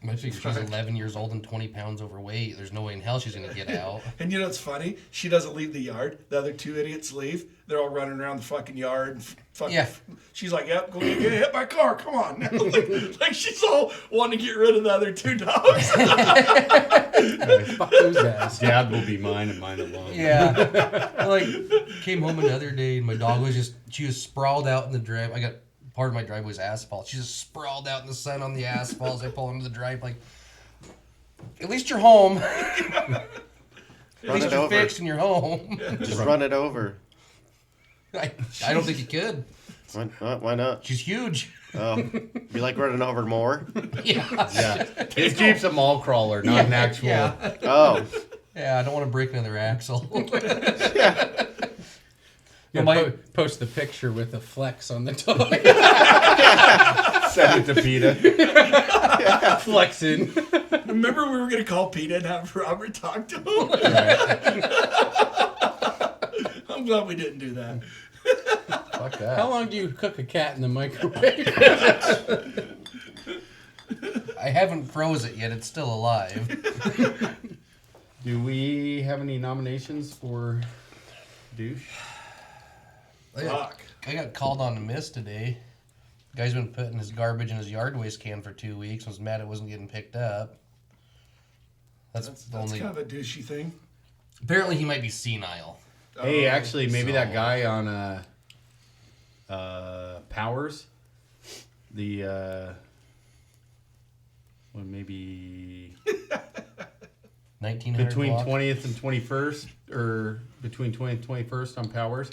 I figure she's 11 years old and 20 pounds overweight. There's no way in hell she's going to get out. And you know what's funny? She doesn't leave the yard. The other two idiots leave. They're all running around the fucking yard. And fucking, she's like, yep, go get hit by a car. Come on. like she's all wanting to get rid of the other two dogs. Fuck those guys. Dad will be mine and mine alone. Yeah. Like, came home another day and my dog was she was sprawled out in the drive. I got part of my driveway's asphalt. She's just sprawled out in the sun on the asphalt as I pull into the drive. Like, at least you're home. At least you're fixed and you're home. Just run it over. I don't think you could. Why not? She's huge. You like running over more? Yeah. Yeah. His Jeep's a mall crawler, not an actual. Yeah. Oh. Yeah, I don't want to break another axle. Yeah, post the picture with the flex on the toy. Send it to PETA. Flexing. Remember we were going to call PETA and have Robert talk to him? I'm glad we didn't do that. Fuck that. How long do you cook a cat in the microwave? I haven't froze it yet. It's still alive. Do we have any nominations for douche? Fuck. I got called on to miss today. Guy's been putting his garbage in his yard waste can for 2 weeks. Was mad it wasn't getting picked up. That's only. Kind of a douchey thing. Apparently, he might be senile. Hey, actually, maybe that guy on Powers, the maybe 1900 between block. 20th and 21st, or between 20th and 21st on Powers,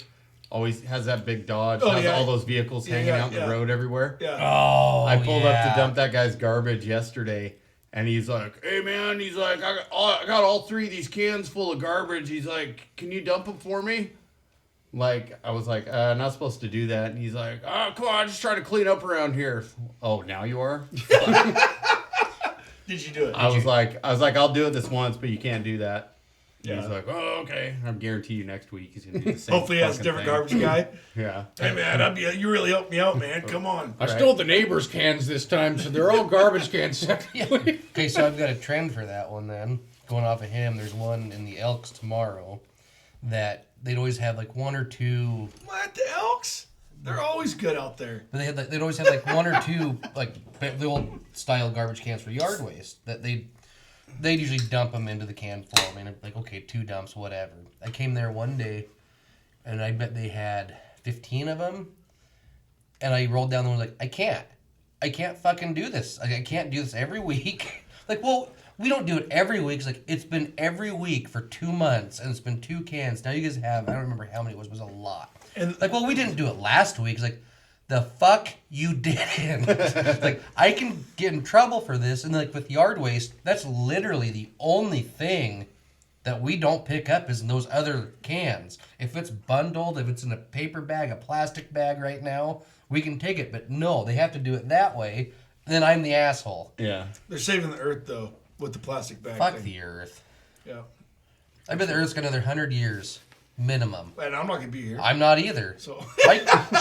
always has that big Dodge, has all those vehicles hanging out in the road everywhere. Yeah. Oh, I pulled up to dump that guy's garbage yesterday, and he's like, "Hey man," he's like, I got all 3 of these cans full of garbage." He's like, "Can you dump them for me?" Like, I was like, not supposed to do that. And he's like, "Oh, come on, I'm just trying to clean up around here." Oh, now you are? Did you do it? I was like, I'll do it this once, but you can't do that. Yeah. He's like, "Oh, okay." I guarantee you next week he's gonna do the same. Hopefully he has a different garbage guy. Yeah. Hey man, you really helped me out, man. Come on. I stole the neighbor's cans this time, so they're all garbage cans. Okay, so I've got a trend for that one then. Going off of him, there's one in the Elks tomorrow that they'd always have like 1 or 2. What, the Elks? They're always good out there. But they'd always have like 1 or 2 like the old style garbage cans for yard waste that they'd usually dump them into the can form, and like, okay, 2 dumps, whatever. I came there one day, and I bet they had 15 of them, and I rolled down and was like, I can't fucking do this. Like, I can't do this every week. Like, well, we don't do it every week. It's like, it's been every week for 2 months, and it's been 2 cans. Now you guys have, I don't remember how many it was a lot. And like, well, we didn't do it last week. It's like, the fuck you didn't. Like, I can get in trouble for this, and like with yard waste, that's literally the only thing that we don't pick up is in those other cans. If it's bundled, if it's in a paper bag, a plastic bag right now, we can take it. But no, they have to do it that way. Then I'm the asshole. Yeah. They're saving the earth though with the plastic bag. Fuck thing. the earth. Yeah. I bet the earth's got another 100 years minimum. And I'm not gonna be here. I'm not either. So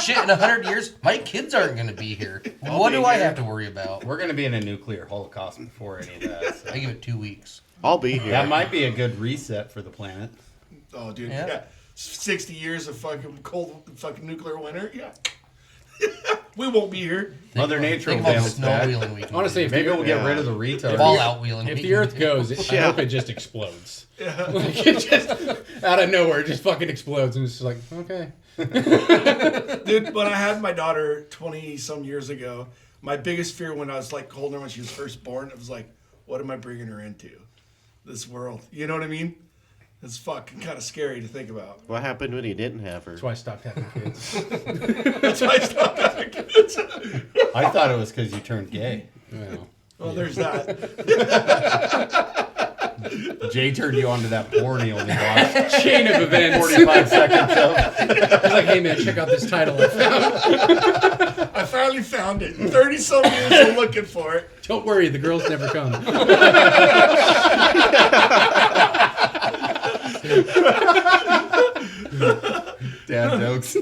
Shit, in 100 years, my kids aren't going to be here. What do I have to worry about? We're going to be in a nuclear holocaust before any of that. So. I give it 2 weeks. I'll be here. That might be a good reset for the planet. oh, dude, Yeah. yeah. 60 years of fucking cold, fucking nuclear winter. Yeah. We won't be here. Mother Nature Think will about bounce back. snow wheeling we can Honestly, do. if Maybe the, we'll get rid of the retards. Fallout wheeling. if we the can Earth do. goes, I hope it just explodes. Like it just out of nowhere, it just fucking explodes, and it's just like, okay. Dude, when I had my daughter 20 some years ago, my biggest fear when I was like holding her when she was first born, it was like, what am I bringing her into? This world. You know what I mean? It's fucking kind of scary to think about. What happened when he didn't have her? That's why I stopped having kids. That's why I stopped having kids. I thought it was because you turned gay. Well, Well, there's that. Jay turned you onto that porn he only watched chain of events. 45 seconds of. He's like, hey man, check out this title I found. I finally found it. 30 some years of looking for it. Don't worry, the girls never come. Dad jokes.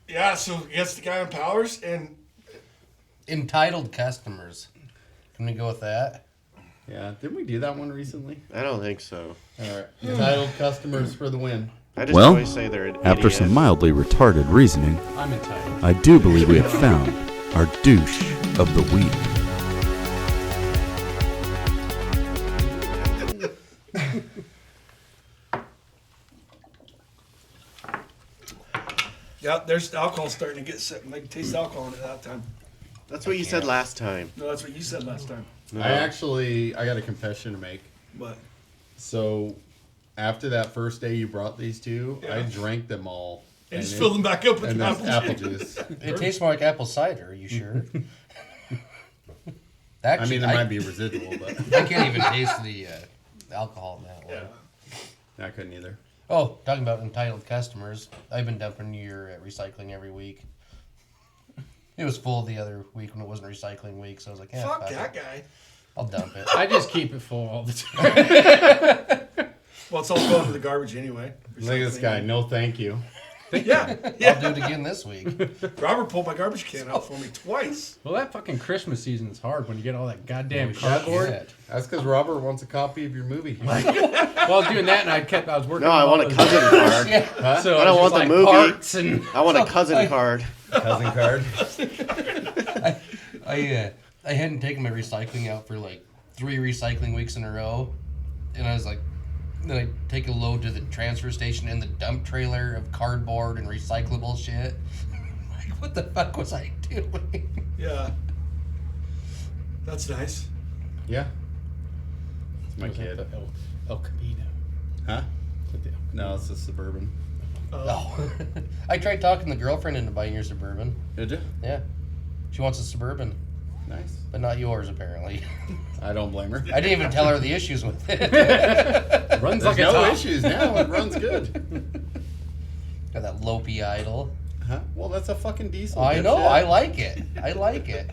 Yeah, so I guess the guy in Powers and Entitled customers. Can we go with that? Yeah, didn't we do that one recently? I don't think so. All right. Entitled customers for the win. I just Well, always say they're an After idiot. some mildly retarded reasoning, I'm entitled. I do believe we have found our douche of the week. yeah, there's alcohol starting to get sick. I can taste alcohol in it that time. That's what you said last time. No, that's what you said last time. I got a confession to make. But So, after that first day you brought these two, I Yeah. drank them all. and just fill them back up with and apple that's apple juice. juice. It tastes more like apple cider. Are you sure? I Actually, mean, there might be residual, but I can't even taste the alcohol in that one. Yeah. I couldn't either. Oh, talking about entitled customers, I've been dumping your recycling every week. It was full the other week when it wasn't recycling week, so I was like, yeah, Fuck fuck that it. guy. I'll dump it. I just keep it full all the time. Well, it's all going to the garbage anyway. Look at this guy. No, thank you. Yeah. I'll do it again this week. Robert pulled my garbage can out for me twice. Well, that fucking Christmas season is hard when you get all that goddamn Holy cardboard. shit. That's because Robert wants a copy of your movie. Well, I was doing that, and I was working. No, I on want all a those- cousin card. Yeah. So I don't it's want just the movie. Parts and I want a cousin card. Cousin card. I hadn't taken my recycling out for like 3 recycling weeks in a row, and I was like, then I take a load to the transfer station in the dump trailer of cardboard and recyclable shit. Like, what the fuck was I doing? Yeah. That's nice. Yeah. It's my Was that kid. the El Camino. Huh? No, it's a Suburban. Oh. I tried talking the girlfriend into buying your Suburban. Did you? Yeah. She wants a Suburban, Nice. but not yours, apparently. I don't blame her. I didn't even tell her the issues with it. Runs There's like a no top. issues now. It runs good. Got that Lopey idol. Huh? Well, that's a fucking diesel. I know. dipshit. I like it. I like it.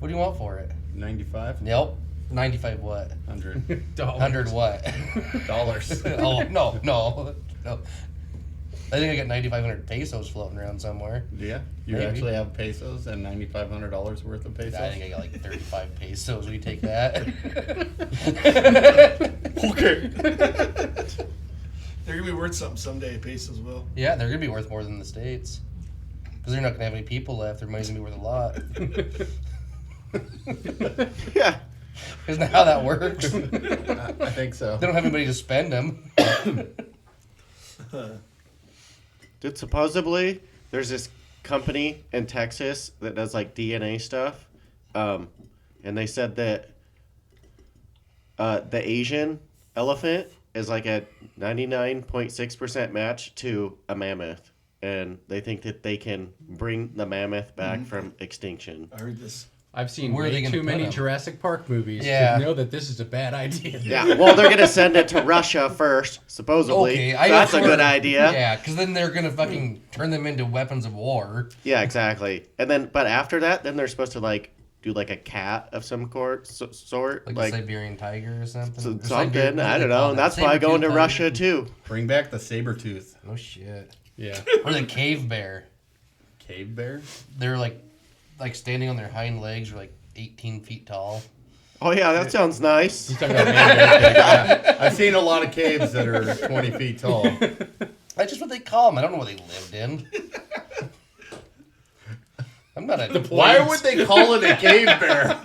What do you want for it? 95. Nope. 95 what? 100 100 what? dollars. Oh, no. I think I got 9,500 pesos floating around somewhere. Yeah. You Maybe. actually have pesos and $9,500 worth of pesos. I think I got like 35 pesos. Will you take that? Okay. They're going to be worth something someday, pesos will. Yeah, they're going to be worth more than the States. Because they're not going to have any people left. Their money's going to be worth a lot. Yeah. Isn't that how that works? I think so. They don't have anybody to spend them. Dude, supposedly there's this company in Texas that does like DNA stuff, and they said that the Asian elephant is like a 99.6% match to a mammoth. And they think that they can bring the mammoth back from extinction. I heard this. I've seen Where are they way gonna too put many them? Jurassic Park movies Yeah. to know that this is a bad idea. Yeah, well, they're going to send it to Russia first, supposedly. Okay, I That's a know good where- idea. Yeah, because then they're gonna fucking turn them into weapons of war. Yeah, exactly. And then, but after that, then they're supposed to like do like a cat of some sort, Like, a Siberian tiger or something. Or something. what I do don't they call know. that? And that's why going to Saber-tooth Russia tiger? too. Bring back the saber tooth. Oh shit. Yeah. Or the cave bear. Cave bear? They're like standing on their hind legs, or like 18 feet tall. Oh yeah, that sounds nice. You're talking about man-made cave, yeah. I've seen a lot of caves that are 20 feet tall. That's just what they call them. I don't know what they lived in. I'm not a. Why would they call it a cave bear?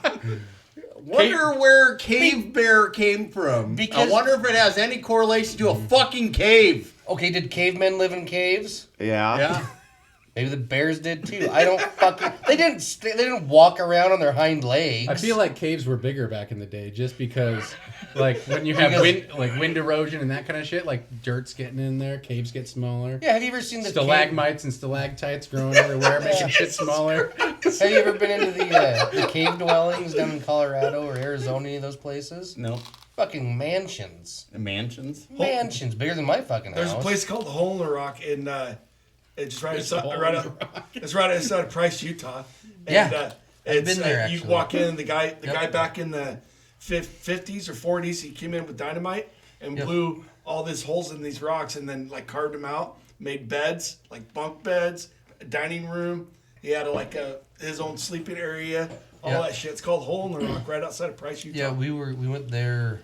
Wonder where cave bear came from. Because- I wonder if it has any correlation to a fucking cave. Okay, did cavemen live in caves? Yeah. Yeah. Maybe the bears did too. I don't fucking. They didn't walk around on their hind legs. I feel like caves were bigger back in the day, just because, like, when you have wind erosion and that kind of shit, like dirt's getting in there, caves get smaller. Yeah, have you ever seen the Stalagmites and stalactites growing everywhere, making shit smaller. Have you ever been into the cave dwellings down in Colorado or Arizona, any of those places? No. Fucking mansions. Mansions? Mansions bigger than my fucking There's house. a place called the Hole in the Rock in it's right outside of Price, Utah. And, Yeah. I've it's, been there, you actually. walk in, the guy Yep. back in the 50s or 40s, he came in with dynamite and Yep. blew all these holes in these rocks and then like carved them out, made beds, like bunk beds, a dining room. He had his own sleeping area, all Yep. that shit. It's called Hole in the Rock right outside of Price, Utah. Yeah, we went there.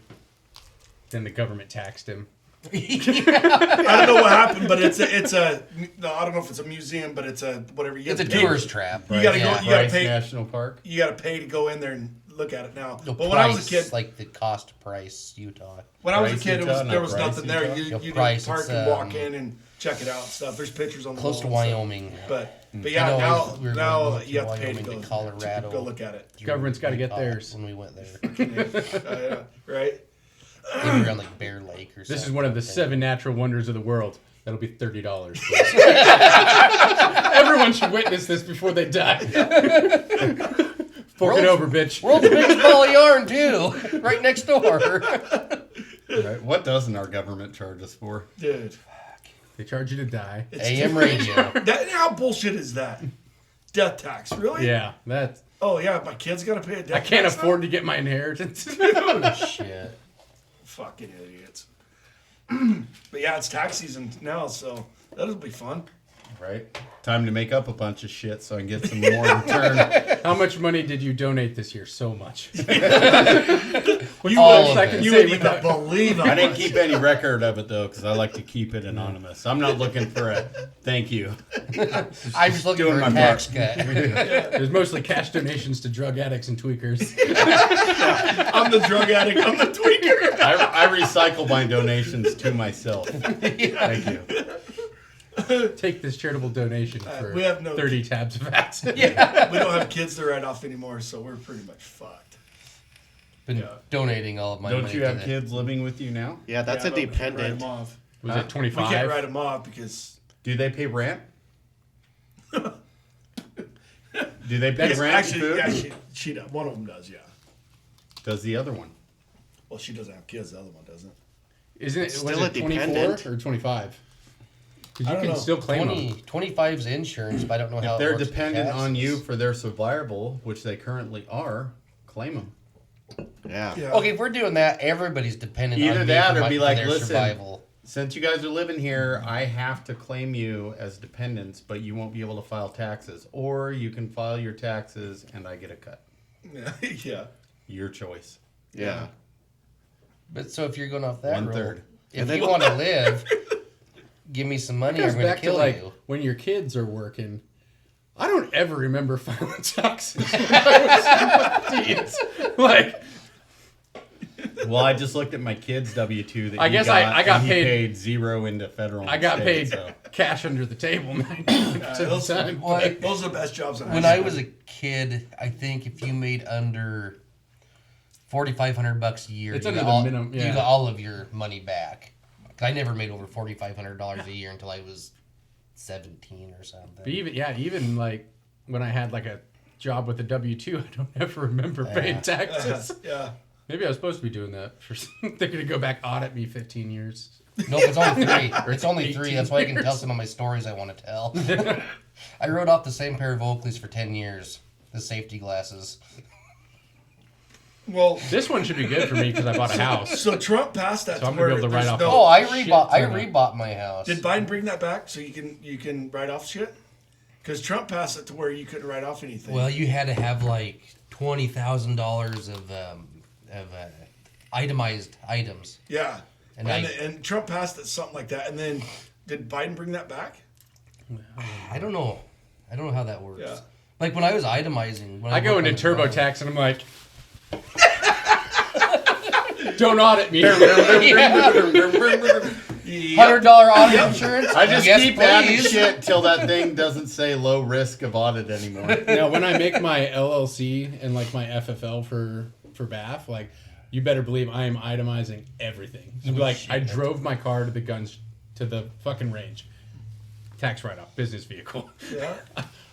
Then the government taxed him. I don't know what happened, but it's a no, I don't know if it's a museum, but it's a whatever. You It's a have to pay. tourist trap. You gotta Yeah. go. You gotta Bryce pay. National Park. You gotta pay to go in there and look at it now. The But price, when I was a kid, like the cost price, Utah. when I was a Price kid, Utah, there not was Bryce, nothing there. Utah? You Your you price, park it's, and walk in and check it out and stuff. There's pictures on the Close to wall and stuff. Wyoming. But I yeah, know, now we were now going you have to pay to Wyoming go to Colorado. go look at it. Government's got to get theirs. When we went there. Right? Maybe around like Bear Lake or something. This is one of the 7 natural wonders of the world. That'll be $30. Everyone should witness this before they die. Fork it over, bitch. World's biggest ball of yarn too, right next door. Right. What doesn't our government charge us for? Dude, They charge you to die. AM radio. how bullshit is that? Death tax, really? Yeah, that's. Oh yeah, my kid's gotta pay a death I can't tax afford to get my inheritance. Shit. Fucking idiots. But yeah, it's tax season now, so that'll be fun. Right. Time to make up a bunch of shit so I can get some more in return. How much money did you donate this year? So much. You All would, of it. you say would even believe I it. didn't keep any record of it though, because I like to keep it anonymous. I'm not looking for a thank you. I'm just looking Doing for a my tax cut. There's mostly cash donations to drug addicts and tweakers. I'm the drug addict. I'm the tweaker. I recycle my donations to myself. Thank you. Take this charitable donation for we have no- 30 tabs of ads. We don't have kids to write off anymore, so we're pretty much fucked. Been donating all of my Don't money you to have the- kids living with you now? Yeah, that's a but we can't write dependent. them off. Was Huh? it 25? We can't write them off because Do they pay rent? Do they pay yes, rent actually, and yeah, food? she does. One of them does, yeah. Does the other one? Well, she doesn't have kids. The other one doesn't. Isn't it, Still was a it 24 dependent. or 25? Because I you don't can know. still claim 20, them. 25's insurance, but I don't know how If it they're works with dependent on taxes. you for their survival, which they currently are, claim them. Yeah. Yeah. Okay, if we're doing that, everybody's dependent on Either me that for or my- be for like, their listen, survival. since you guys are living here, I have to claim you as dependents, but you won't be able to file taxes. Or you can file your taxes and I get a cut. Yeah. Your choice. Yeah. But so if you're going off that 1/3. road, if you want to live, give me some money, It or goes I'm going back to to kill like you. when your kids are working. I don't ever remember filing taxes when I was in my teens. Like, Well, I just looked at my kid's W-2 that I he guess got, I got and he paid- paid zero into federal. I got and paid state, so. cash under the table 90% of the Those, time. What? those are the best jobs. When I was a kid, I think if you made under $4,500 a year. It's you under got the all, minimum, yeah. You got all of your money back. I never made over $4,500 a year until I was 17 or something. But even like when I had like a job with a W-2, I don't ever remember paying taxes. Yeah. Maybe I was supposed to be doing that. They're going to go back audit me 15 years. Nope, it's only 3. It's only 3. 18 That's why I can tell years. some of my stories I want to tell. I rode off the same pair of Oakleys for 10 years. The safety glasses. Well, This one should be good for me because I bought a house. so Trump passed that. So I'm to gonna be where able to write there's off no- Oh, I shit rebought my house. Did Biden bring that back so you can write off shit? Because Trump passed it to where you couldn't write off anything. Well, you had to have like $20,000 of itemized items. yeah. And And Trump passed it something like that. And then did Biden bring that back? I don't know. I don't know how that works. Yeah. Like when I was itemizing, when I go worked into on the road- TurboTax and I'm like, don't audit me. $100 audit insurance. I just Yes, keep adding please. shit till that thing doesn't say low risk of audit anymore. Now, when I make my LLC and like my FFL for BAF, like you better believe I am itemizing everything. So, like I drove my car to the fucking range. Tax write-off, business vehicle. Yeah.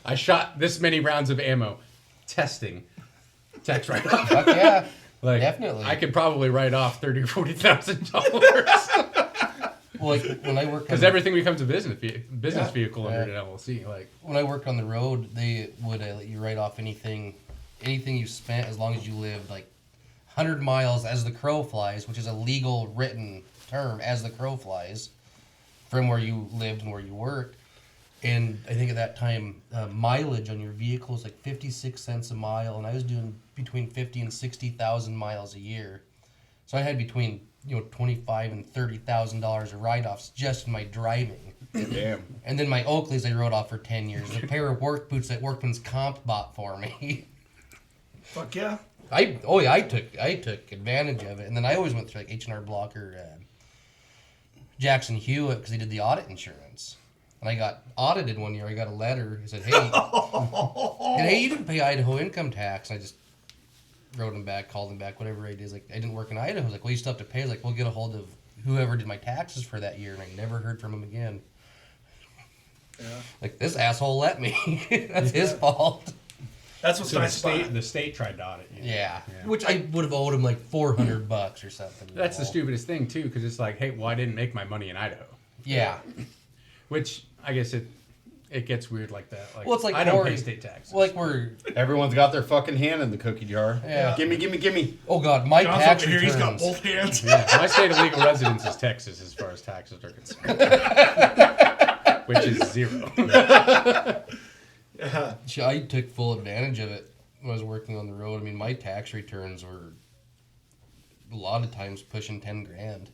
I shot this many rounds of ammo. Testing. Tax write-off. Fuck yeah. Like, Definitely. I could probably write off $30,000 or $40,000 Well, like when I worked because everything becomes a business vehicle under Yeah. an LLC. Like, when I worked on the road, they would let you write off anything you spent as long as you lived like 100 miles as the crow flies, which is a legal written term, as the crow flies, from where you lived and where you worked. And I think at that time, mileage on your vehicle was like 56 cents a mile, and I was doing between 50 and 60,000 miles a year. So I had between $25,000 and $30,000 of write-offs just in my driving. Damn. And then my Oakleys I rode off for 10 years. A pair of work boots that Workman's Comp bought for me. Fuck yeah. I took advantage of it. And then I always went through like H&R Block or Jackson Hewitt because they did the audit insurance. And I got audited one year. I got a letter. It said, hey, you didn't pay Idaho income tax. And I just wrote them back, called them back, whatever I did. Like, I didn't work in Idaho. I was like, well, you still have to pay. I was like, we'll get a hold of whoever did my taxes for that year. And I never heard from him again. Yeah. Like, this asshole let me. That's his fault. That's what's so nice about it. the state tried to audit you. Yeah. Which I would have owed him like $400 or something. That's the stupidest thing too, because it's like, hey, well, I didn't make my money in Idaho. Yeah. Which I guess it gets weird like that. Like, Well, it's like I don't Corey- pay state taxes. Well, like we're. Everyone's got their fucking hand in the cookie jar. Yeah. Gimme. Oh God, my John's tax over here. He's got returns. both hands. Yeah, my state of legal residence is Texas as far as taxes are concerned, which is 0. Yeah. I took full advantage of it when I was working on the road. I mean, my tax returns were a lot of times pushing $10,000,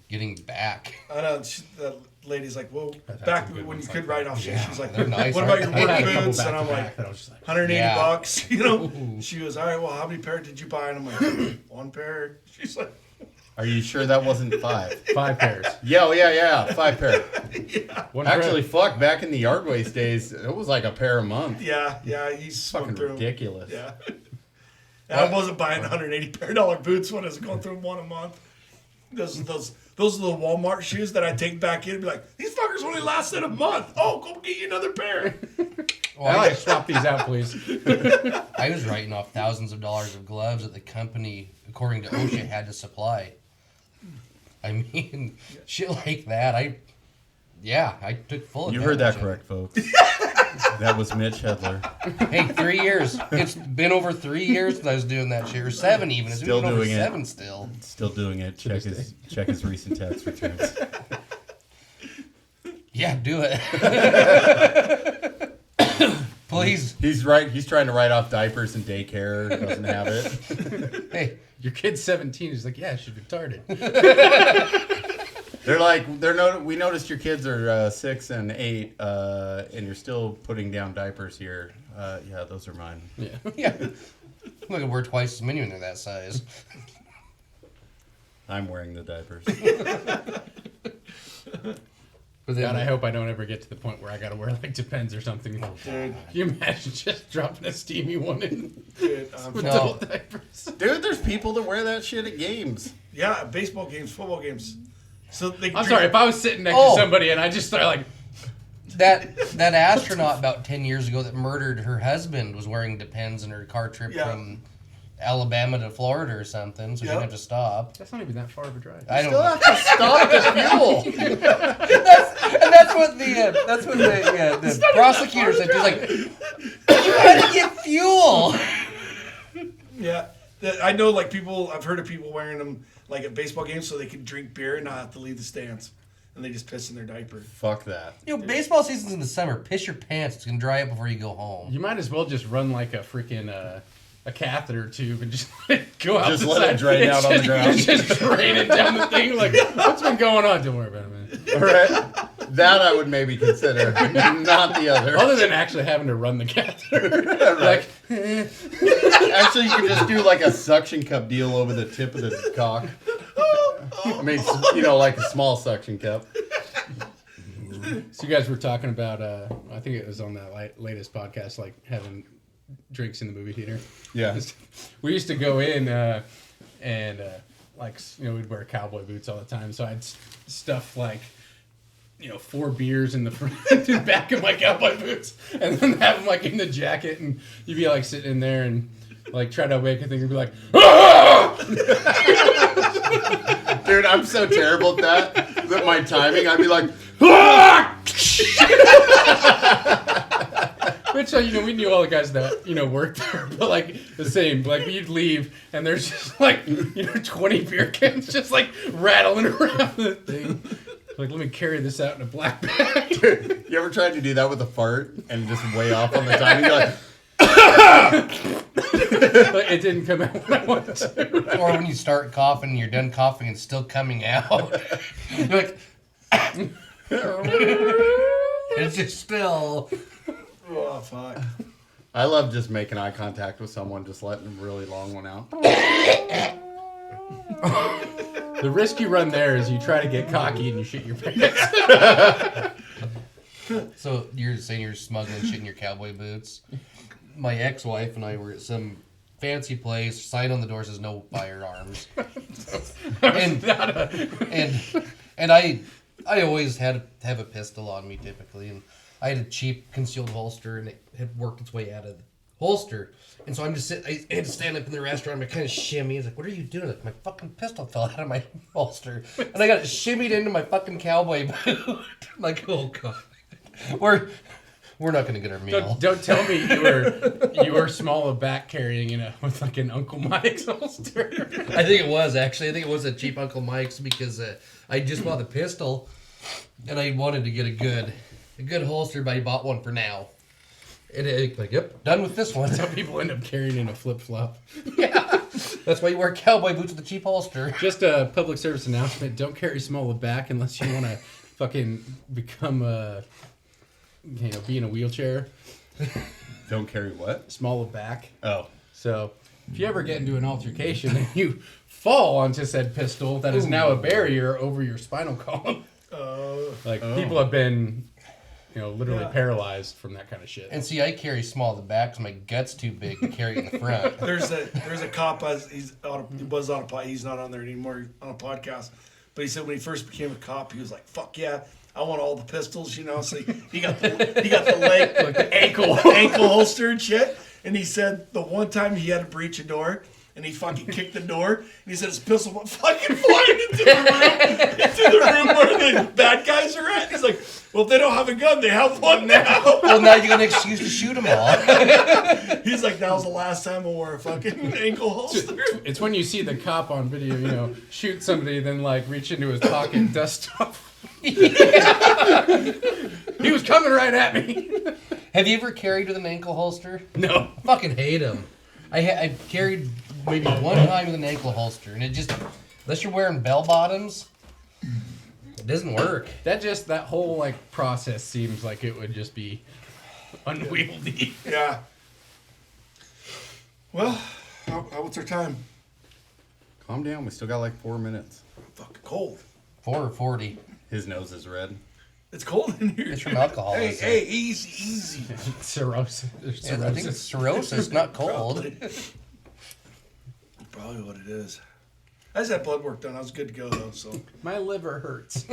getting back. I know. The lady's like, well, I've had back some good when you ones could like write that. off shit. Yeah, She's like, they're nice, what about aren't your they? I had work a couple boots? back And to I'm back like, that I was just like, 180 Yeah. bucks, you know? She was, all right, well, how many pair did you buy? And I'm like, one pair. She's like, Are you sure that wasn't 5? 5 pairs. Yeah, 5 pair. One Actually, fuck, back in the yard waste days, it was like a pair a month. yeah, he's swung Fucking through 'em. ridiculous. Yeah. And I wasn't buying $180 boots when I was going through them one a month. Those are the Walmart shoes that I take back in and be like, these fuckers only lasted a month. Oh, go get you another pair. Well, Alex, swap these out, please. I was writing off thousands of dollars of gloves that the company, according to OSHA, had to supply. I mean, shit like that. I took full You advantage heard that of correct, folks. That was Mitch Hedler. it. Hey, 3 years. It's been over 3 years since I was doing that shit, or 7 even. It's Still been over doing it. 7 still. Still doing it. Check his recent tax returns. Yeah, do it. Please. He's right. He's trying to write off diapers and daycare. Doesn't have it. Hey, Your kid's 17. He's like, yeah, she's retarded. They're like, we noticed your kids are 6 and 8, and you're still putting down diapers here. Yeah, those are mine. Yeah. yeah. Look, we're twice as many when they're that size. I'm wearing the diapers. But then, God, I hope I don't ever get to the point where I gotta wear like Depends or something. Dude, Can you imagine just dropping a steamy one in dude, with No. double diapers? Dude, there's people that wear that shit at games. yeah, baseball games, football games. So they I'm sorry, if I was sitting next Oh. to somebody and I just started like, that astronaut about 10 years ago that murdered her husband was wearing Depends in her car trip Yeah. from Alabama to Florida or something, so she didn't have to stop. that's not even that far of a drive. I don't Still know. have to stop the fuel. That's what the prosecutor said. He's like, you had to get fuel. Yeah, I know. Like people, I've heard of people wearing them like at baseball games so they can drink beer and not have to leave the stands, and they just piss in their diaper. Fuck that. Baseball season's in the summer. Piss your pants. It's gonna dry up before you go home. You might as well just run like a freaking a catheter tube and just let it go out. Just the let it side. drain It's out on the just- ground. It's just draining down the thing. Like, what's been going on? Don't worry about it, man. All right. That I would maybe consider, not the other. Other than actually having to run the catheter, Right. like, Actually, you could just do like a suction cup deal over the tip of the cock. Makes like a small suction cup. so you guys were talking about. I think it was on that latest podcast, like having drinks in the movie theater. Yeah. We used to go in and we'd wear cowboy boots all the time. So I'd stuff like 4 beers in the front and back of my cowboy boots, and then have them like in the jacket, and you'd be like sitting in there and like try to wake a thing and be like, ah! Dude, I'm so terrible at that my timing, I'd be like, ah! Which we knew all the guys that worked there, but like the same, like we'd leave and there's just like 20 beer cans just like rattling around the thing. Like, let me carry this out in a black bag. Dude, you ever tried to do that with a fart and just way off on the timing? You're like, Like, it didn't come out when I wanted to. Or when you start coughing, you're done coughing and it's still coming out. You're like, it's just still. Oh fuck! I love just making eye contact with someone, just letting a really long one out. The risk you run there is you try to get cocky and you shit your pants. So you're saying you're smuggling shit in your cowboy boots? My ex-wife and I were at some fancy place. Sign on the door says no firearms. and I always had to have a pistol on me typically, and I had a cheap concealed holster, and it had worked its way out of the holster. And so I'm just sitting. I had to stand up in the restaurant. And I kind of shimmy. He's like, "What are you doing?" Like, my fucking pistol fell out of my holster, and I got it shimmied into my fucking cowboy boot. I'm like, oh god, we're not gonna get our meal. Don't tell me you were small of back carrying with like an Uncle Mike's holster. I think it was actually. I think it was a cheap Uncle Mike's because I just bought the pistol, and I wanted to get a good holster, but I bought one for now. And like, yep, done with this one. Some people end up carrying in a flip flop. Yeah, that's why you wear cowboy boots with a cheap holster. Just a public service announcement: don't carry small of back unless you want to fucking become be in a wheelchair. Don't carry what? Small of back. Oh. So if you ever get into an altercation and you fall onto said pistol, that is now a barrier over your spinal column. People have been, literally paralyzed from that kind of shit. And see, I carry small at the back because my gut's too big to carry it in the front. There's a cop. He was on a pod. He's not on there anymore on a podcast. But he said when he first became a cop, he was like, "Fuck yeah, I want all the pistols." So he got the leg, like the ankle holster and shit. And he said the one time he had to breach a door. And he fucking kicked the door, and he said his pistol went fucking flying into the room where the bad guys are at. He's like, well, if they don't have a gun, they have one now. Well, now you got an excuse to shoot them all. He's like, that was the last time I wore a fucking ankle holster. It's when you see the cop on video, shoot somebody, then like reach into his pocket and dust off. He was coming right at me. Have you ever carried with an ankle holster? No. I fucking hate them. I carried maybe one time with an ankle holster, and it just, unless you're wearing bell bottoms, it doesn't work. That whole like process seems like it would just be unwieldy. Yeah. Well, what's our time? Calm down. We still got like 4 minutes. Fucking cold. 4 or 40. His nose is red. It's cold in here. It's from alcohol. Hey, easy. Cirrhosis. I think it's cirrhosis, not cold. Probably what it is. I just had blood work done. I was good to go though. So My liver hurts.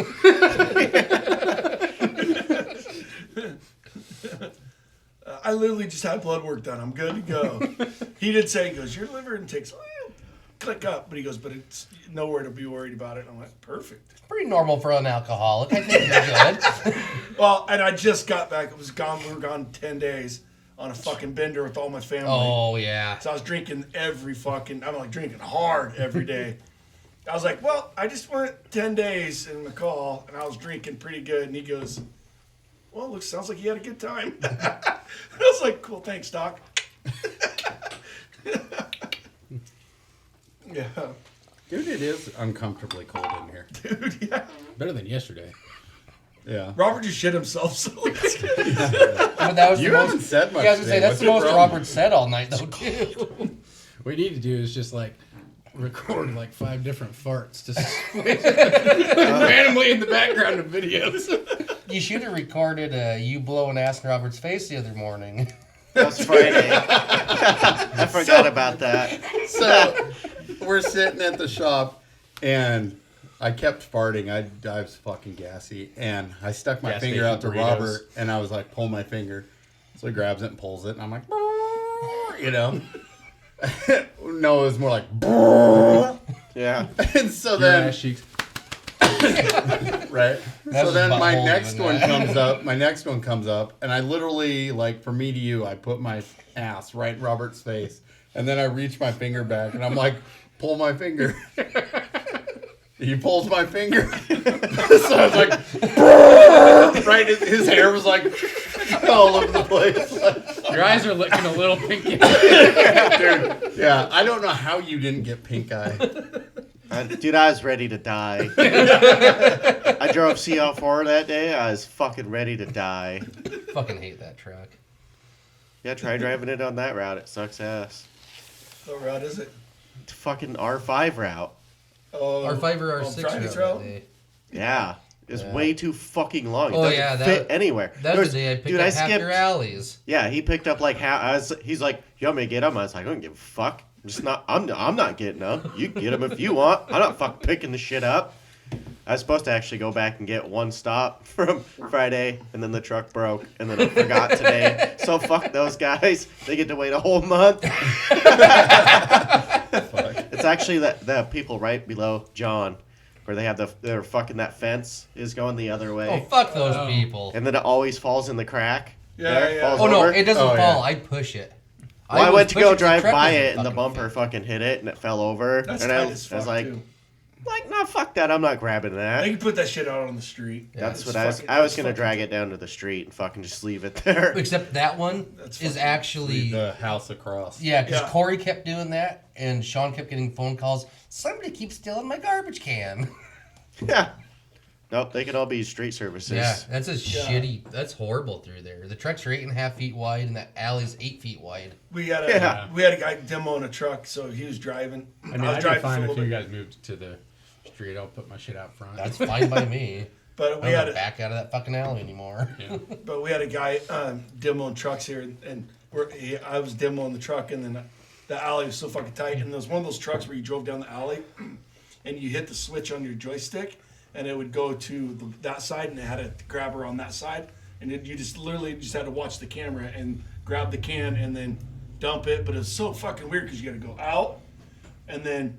I literally just had blood work done. I'm good to go. He did say, he goes, your liver intake's click up, but he goes, but it's nowhere to be worried about it. And I'm like, perfect. Pretty normal for an alcoholic. I think you're good. Well, and I just got back. It was gone. We were gone 10 days on a fucking bender with all my family. Oh, yeah. So I was drinking I'm like drinking hard every day. I was like, well, I just went 10 days in McCall, and I was drinking pretty good. And he goes, well, sounds like you had a good time. I was like, cool, thanks, Doc. Yeah. Dude, it is uncomfortably cold in here. Dude, yeah. Better than yesterday. Yeah. Robert just shit himself, so it's good. But that was You the haven't most. said much. Yeah, I was gonna say today. that's the What's most your problem? Robert said all night, though. Too. What you need to do is just like record like 5 different farts just randomly in the background of videos. You should have recorded you blowing ass in Robert's face the other morning. That was Friday. I forgot about that. So we're sitting at the shop, and I kept farting. I was fucking gassy, and I stuck my Gas finger station out to burritos. Robert, and I was like, pull my finger. So he grabs it and pulls it, and I'm like, you know. No, it was more like, Yeah. and so Your then, ass cheeks. right. That's So then about my holding next in one that. comes up. My next one comes up, and I literally, like, from me to you, I put my ass right in Robert's face, and then I reach my finger back, and I'm like, pull my finger. He pulls my finger. So I was like, right, his hair was like all over the place. Your eyes are looking a little pinky. Dude, yeah, I don't know how you didn't get pink eye. Dude, I was ready to die. I drove CL4 that day. I was fucking ready to die. Fucking hate that truck. Yeah, try driving it on that route. It sucks ass. What route is it? It's fucking R5 route. Oh, R5 or R6 Fridays route route? that day. Yeah. It's Yeah. way too fucking long. It Oh, doesn't yeah, fit anywhere. That was the day I picked Dude, up I half skipped. your alleys. Yeah, he picked up like half. He's like, "You want me to get him?" I was like, "I don't give a fuck. I'm just not. I'm not getting them. You get them if you want. I'm not fucking picking the shit up." I was supposed to actually go back and get one stop from Friday, and then the truck broke, and then I forgot today. So fuck those guys. They get to wait a whole month. It's actually the people right below John, where they have they're fucking that fence is going the other way, Oh, fuck those people. and then it always falls in the crack. Yeah, There, yeah. falls Oh, no, over. it doesn't Oh, yeah. fall. I push it. Well, I was went to pushing go the drive truck by doesn't it, and the fucking bumper fit. fucking hit it, and it fell over. That's and tight I as was fuck, like, too. no, fuck that. I'm not grabbing They that. can put that shit out on the street. Yeah, That's it's what I was. fucking- I was it's gonna fucking- drag it down to the street and fucking just leave it there. Except that one That's is fucking actually... The house across. Yeah, because Yeah. Corey kept doing that, and Sean kept getting phone calls. Somebody keeps stealing my garbage can. Yeah. Nope. They could all be street services. Yeah, that's a shitty... That's horrible through there. The trucks are 8.5 feet wide, and that alley's 8 feet wide. We had Yeah. a guy demoing a truck, so he was driving. I mean, was I'd be driving fine for a if little you bit, guys moved to the street. I'll put my shit out front. That's fine by me. but I we don't had want to a, back out of that fucking alley anymore. guy demoing trucks here, and I was demoing the truck, and then the alley was so fucking tight, and there was one of those trucks where you drove down the alley, and you hit the switch on your joystick, and it would go to that side, and it had a grabber on that side, and you just literally just had to watch the camera and grab the can and then dump it. But it was so fucking weird because you got to go out and then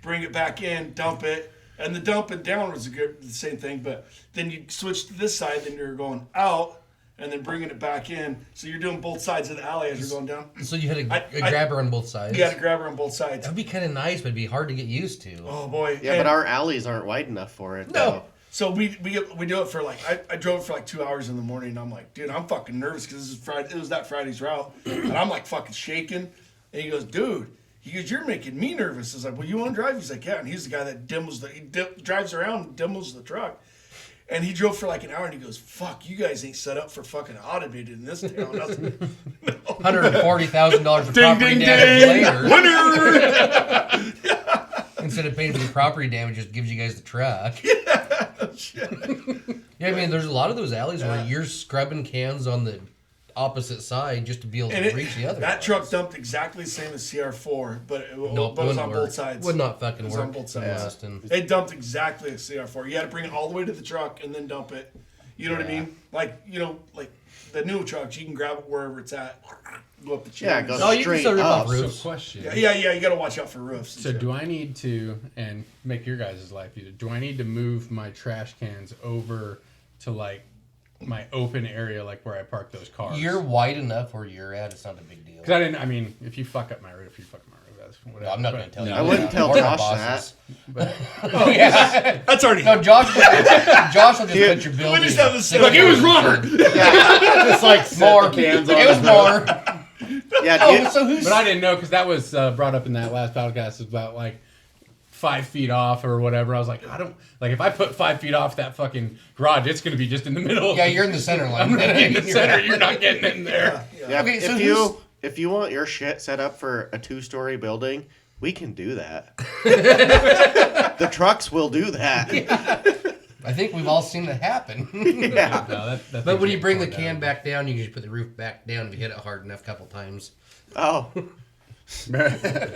bring it back in, dump it, and the dump and down was the same thing. But then you switch to this side, then you're going out and then bringing it back in. So you're doing both sides of the alley as you're going down. So you had a I- grabber on both sides? You got to grab her on both sides. That'd be kind of nice, but it'd be hard to get used to. Oh boy! Yeah, but our alleys aren't wide enough for it. No. So we do it for like I drove for like 2 hours in the morning, and I'm like, dude, I'm fucking nervous because this is Friday. It was that Friday's route, and I'm like fucking shaking. And he goes, dude, you're making me nervous. I was like, well, you want to drive? He's like, yeah. And he's the guy that drives around and demos the truck. And he drove for like an hour, and he goes, fuck, you guys ain't set up for fucking automated in this town. I was like, no. $140,000 of Ding, property ding, damage ding. later. Instead of paying for the property damage, just gives you guys the truck. Shit. Yeah, I mean, there's a lot of those alleys where you're scrubbing cans on the opposite side just to be able to reach the other. That truck dumped exactly the same as CR4, but it was on both sides. Would not fucking work. It was on both sides. It dumped exactly as CR4. You had to bring it all the way to the truck and then dump it. You know what I mean? Like the new trucks, you can grab it wherever it's at. Go up the chimney. Yeah, go you can straight still rip up. off roofs. So question. Yeah, you got to watch out for roofs. So do I need to, and make your guys' life easier, do I need to move my trash cans over to like my open area, like where I park those cars? You're wide enough where you're at. It's not a big deal. Because I mean, if you fuck up my roof, you fuck up my roof. That's whatever. No, I'm not going to tell you. I wouldn't tell We're not Josh bosses. that. Yeah. That's already. No, Josh will just put your building. We just have this. Look, it was Robert. Just like more. set the cans on It was the more. Yeah, So who's? But I didn't know, because that was brought up in that last podcast about like 5 feet off or whatever. I was like, I don't like if I put 5 feet off that fucking garage, it's going to be just in the middle. Yeah, you're in the center line. I'm right in the center. You're not getting in there. Yeah, Okay, so if you want your shit set up for a 2-story building, we can do that. The trucks will do that. I think we've all seen it happen. Yeah. No, that But when you bring the can back down, you can just put the roof back down if you hit it hard enough a couple times. Oh.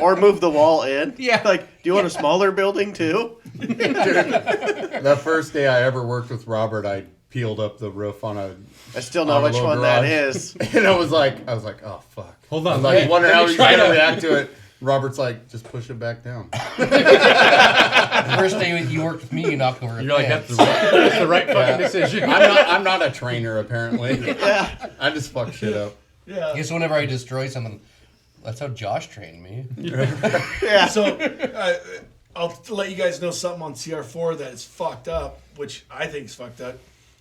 Or move the wall in. Yeah. Like, do you want a smaller building too? The first day I ever worked with Robert, I peeled up the roof on a. I still know On a which low one that garage. is. And I was like, oh fuck. Hold I on. was like, wonder let how me he's try gonna to- react to it. Robert's like, just push it back down. The first day you worked with me, you knocked over a You're like, fence. that's the right fucking decision. I'm not a trainer apparently. Yeah. I just fuck shit up. Yeah. I guess whenever I destroy something, that's how Josh trained me. Yeah. So I'll let you guys know something on CR4 that is fucked up, which I think is fucked up.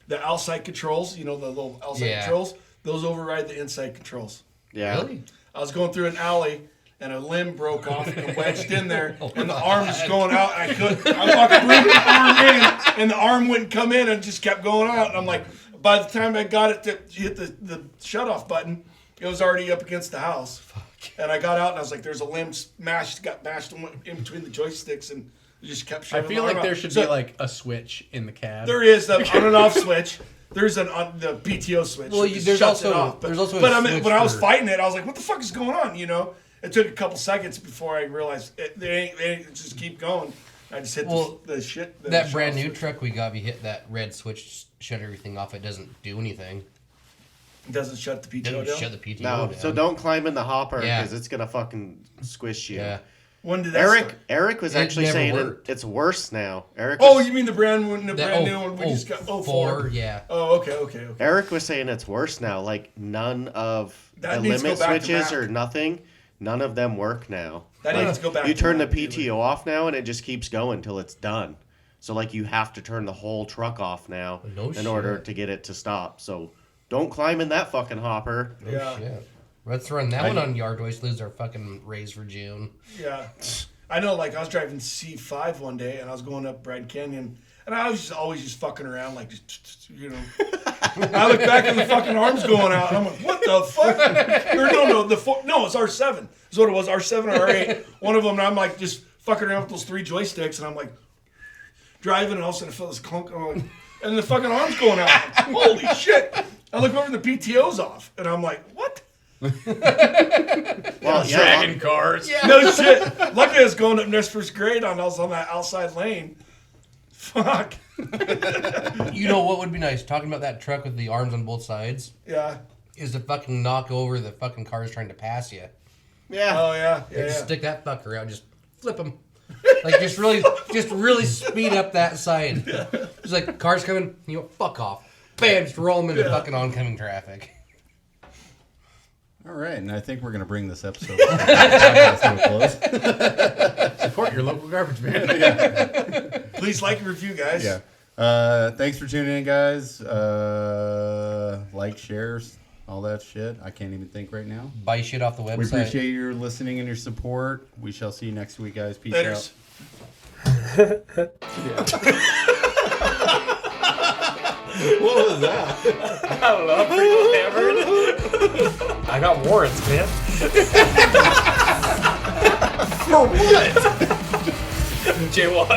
The outside controls, the little outside controls, those override the inside controls. Yeah. Really? I was going through an alley and a limb broke off and wedged in there, and the arm was going out. And I fucking bring the arm in, and the arm wouldn't come in, and just kept going out. And I'm like, by the time I got it to hit the shut off button, it was already up against the house. And I got out, and I was like, "There's a limb got mashed in between the joysticks, and it just kept I shoving feel the like arm there out." should So be like a switch in the cab. there is the on and off switch. There's the PTO switch. Well, that just there's shuts it also- off. there's also a But I mean, switch when I was for- fighting it, I was like, "What the fuck is going on?" It took a couple seconds before I realized they ain't just keep going. I just hit the shit. That brand new truck we got, if you hit that red switch, shut everything off. It doesn't do anything. It doesn't shut the PTO It doesn't down. shut the PTO No, down. so don't climb in the hopper Yeah. because it's gonna fucking squish you. Yeah. When did that start? Eric was It actually never saying worked. it's worse now. Oh, you mean the brand new one we oh, just got? Oh, 4, 4. yeah. Oh, okay. Eric was saying it's worse now. Like none of That the needs to limit go back to switches back. or nothing. None of them work now. That Like, needs to go back You to turn the back, really. PTO off now, and it just keeps going till it's done. So like you have to turn the whole truck off now No in order shit. to get it to stop. So don't climb in that fucking hopper. Yeah. Shit. Let's run that one on Yard Waste, lose our fucking raise for June. Yeah. I know, like, I was driving C5 one day, and I was going up Brad Canyon, and I was just always just fucking around, like, And I look back, and the fucking arm's going out, and I'm like, what the fuck? No, it's R7. Is what it was, R7 or R8. One of them, and I'm, like, just fucking around with those 3 joysticks, and I'm, like, driving, and all of a sudden I feel this clunk, and I'm like, and the fucking arm's going out. I'm like, holy shit. I look over, and the PTO's off, and I'm like, what? Well, yeah, Dragging cars. No shit. Luckily, I was going up next first grade I was on that outside lane. Fuck. You know what would be nice? Talking about that truck with the arms on both sides Yeah. is to fucking knock over the fucking cars trying to pass you. yeah. Oh yeah. Like, Yeah. just stick that fucker out, just flip them. Like just really speed up that side. Just like cars coming, fuck off. Bam, just roll them into fucking oncoming traffic. All right, and I think we're going to bring this episode to a close. Support your local garbage man. Please like and review, guys. Yeah. Thanks for tuning in, guys. Like, shares, all that shit. I can't even think right now. Buy shit off the website. We appreciate your listening and your support. We shall see you next week, guys. Peace Laters. What was that? I don't know. I'm pretty hammered. I got warrants, man. For what? Jaywalk.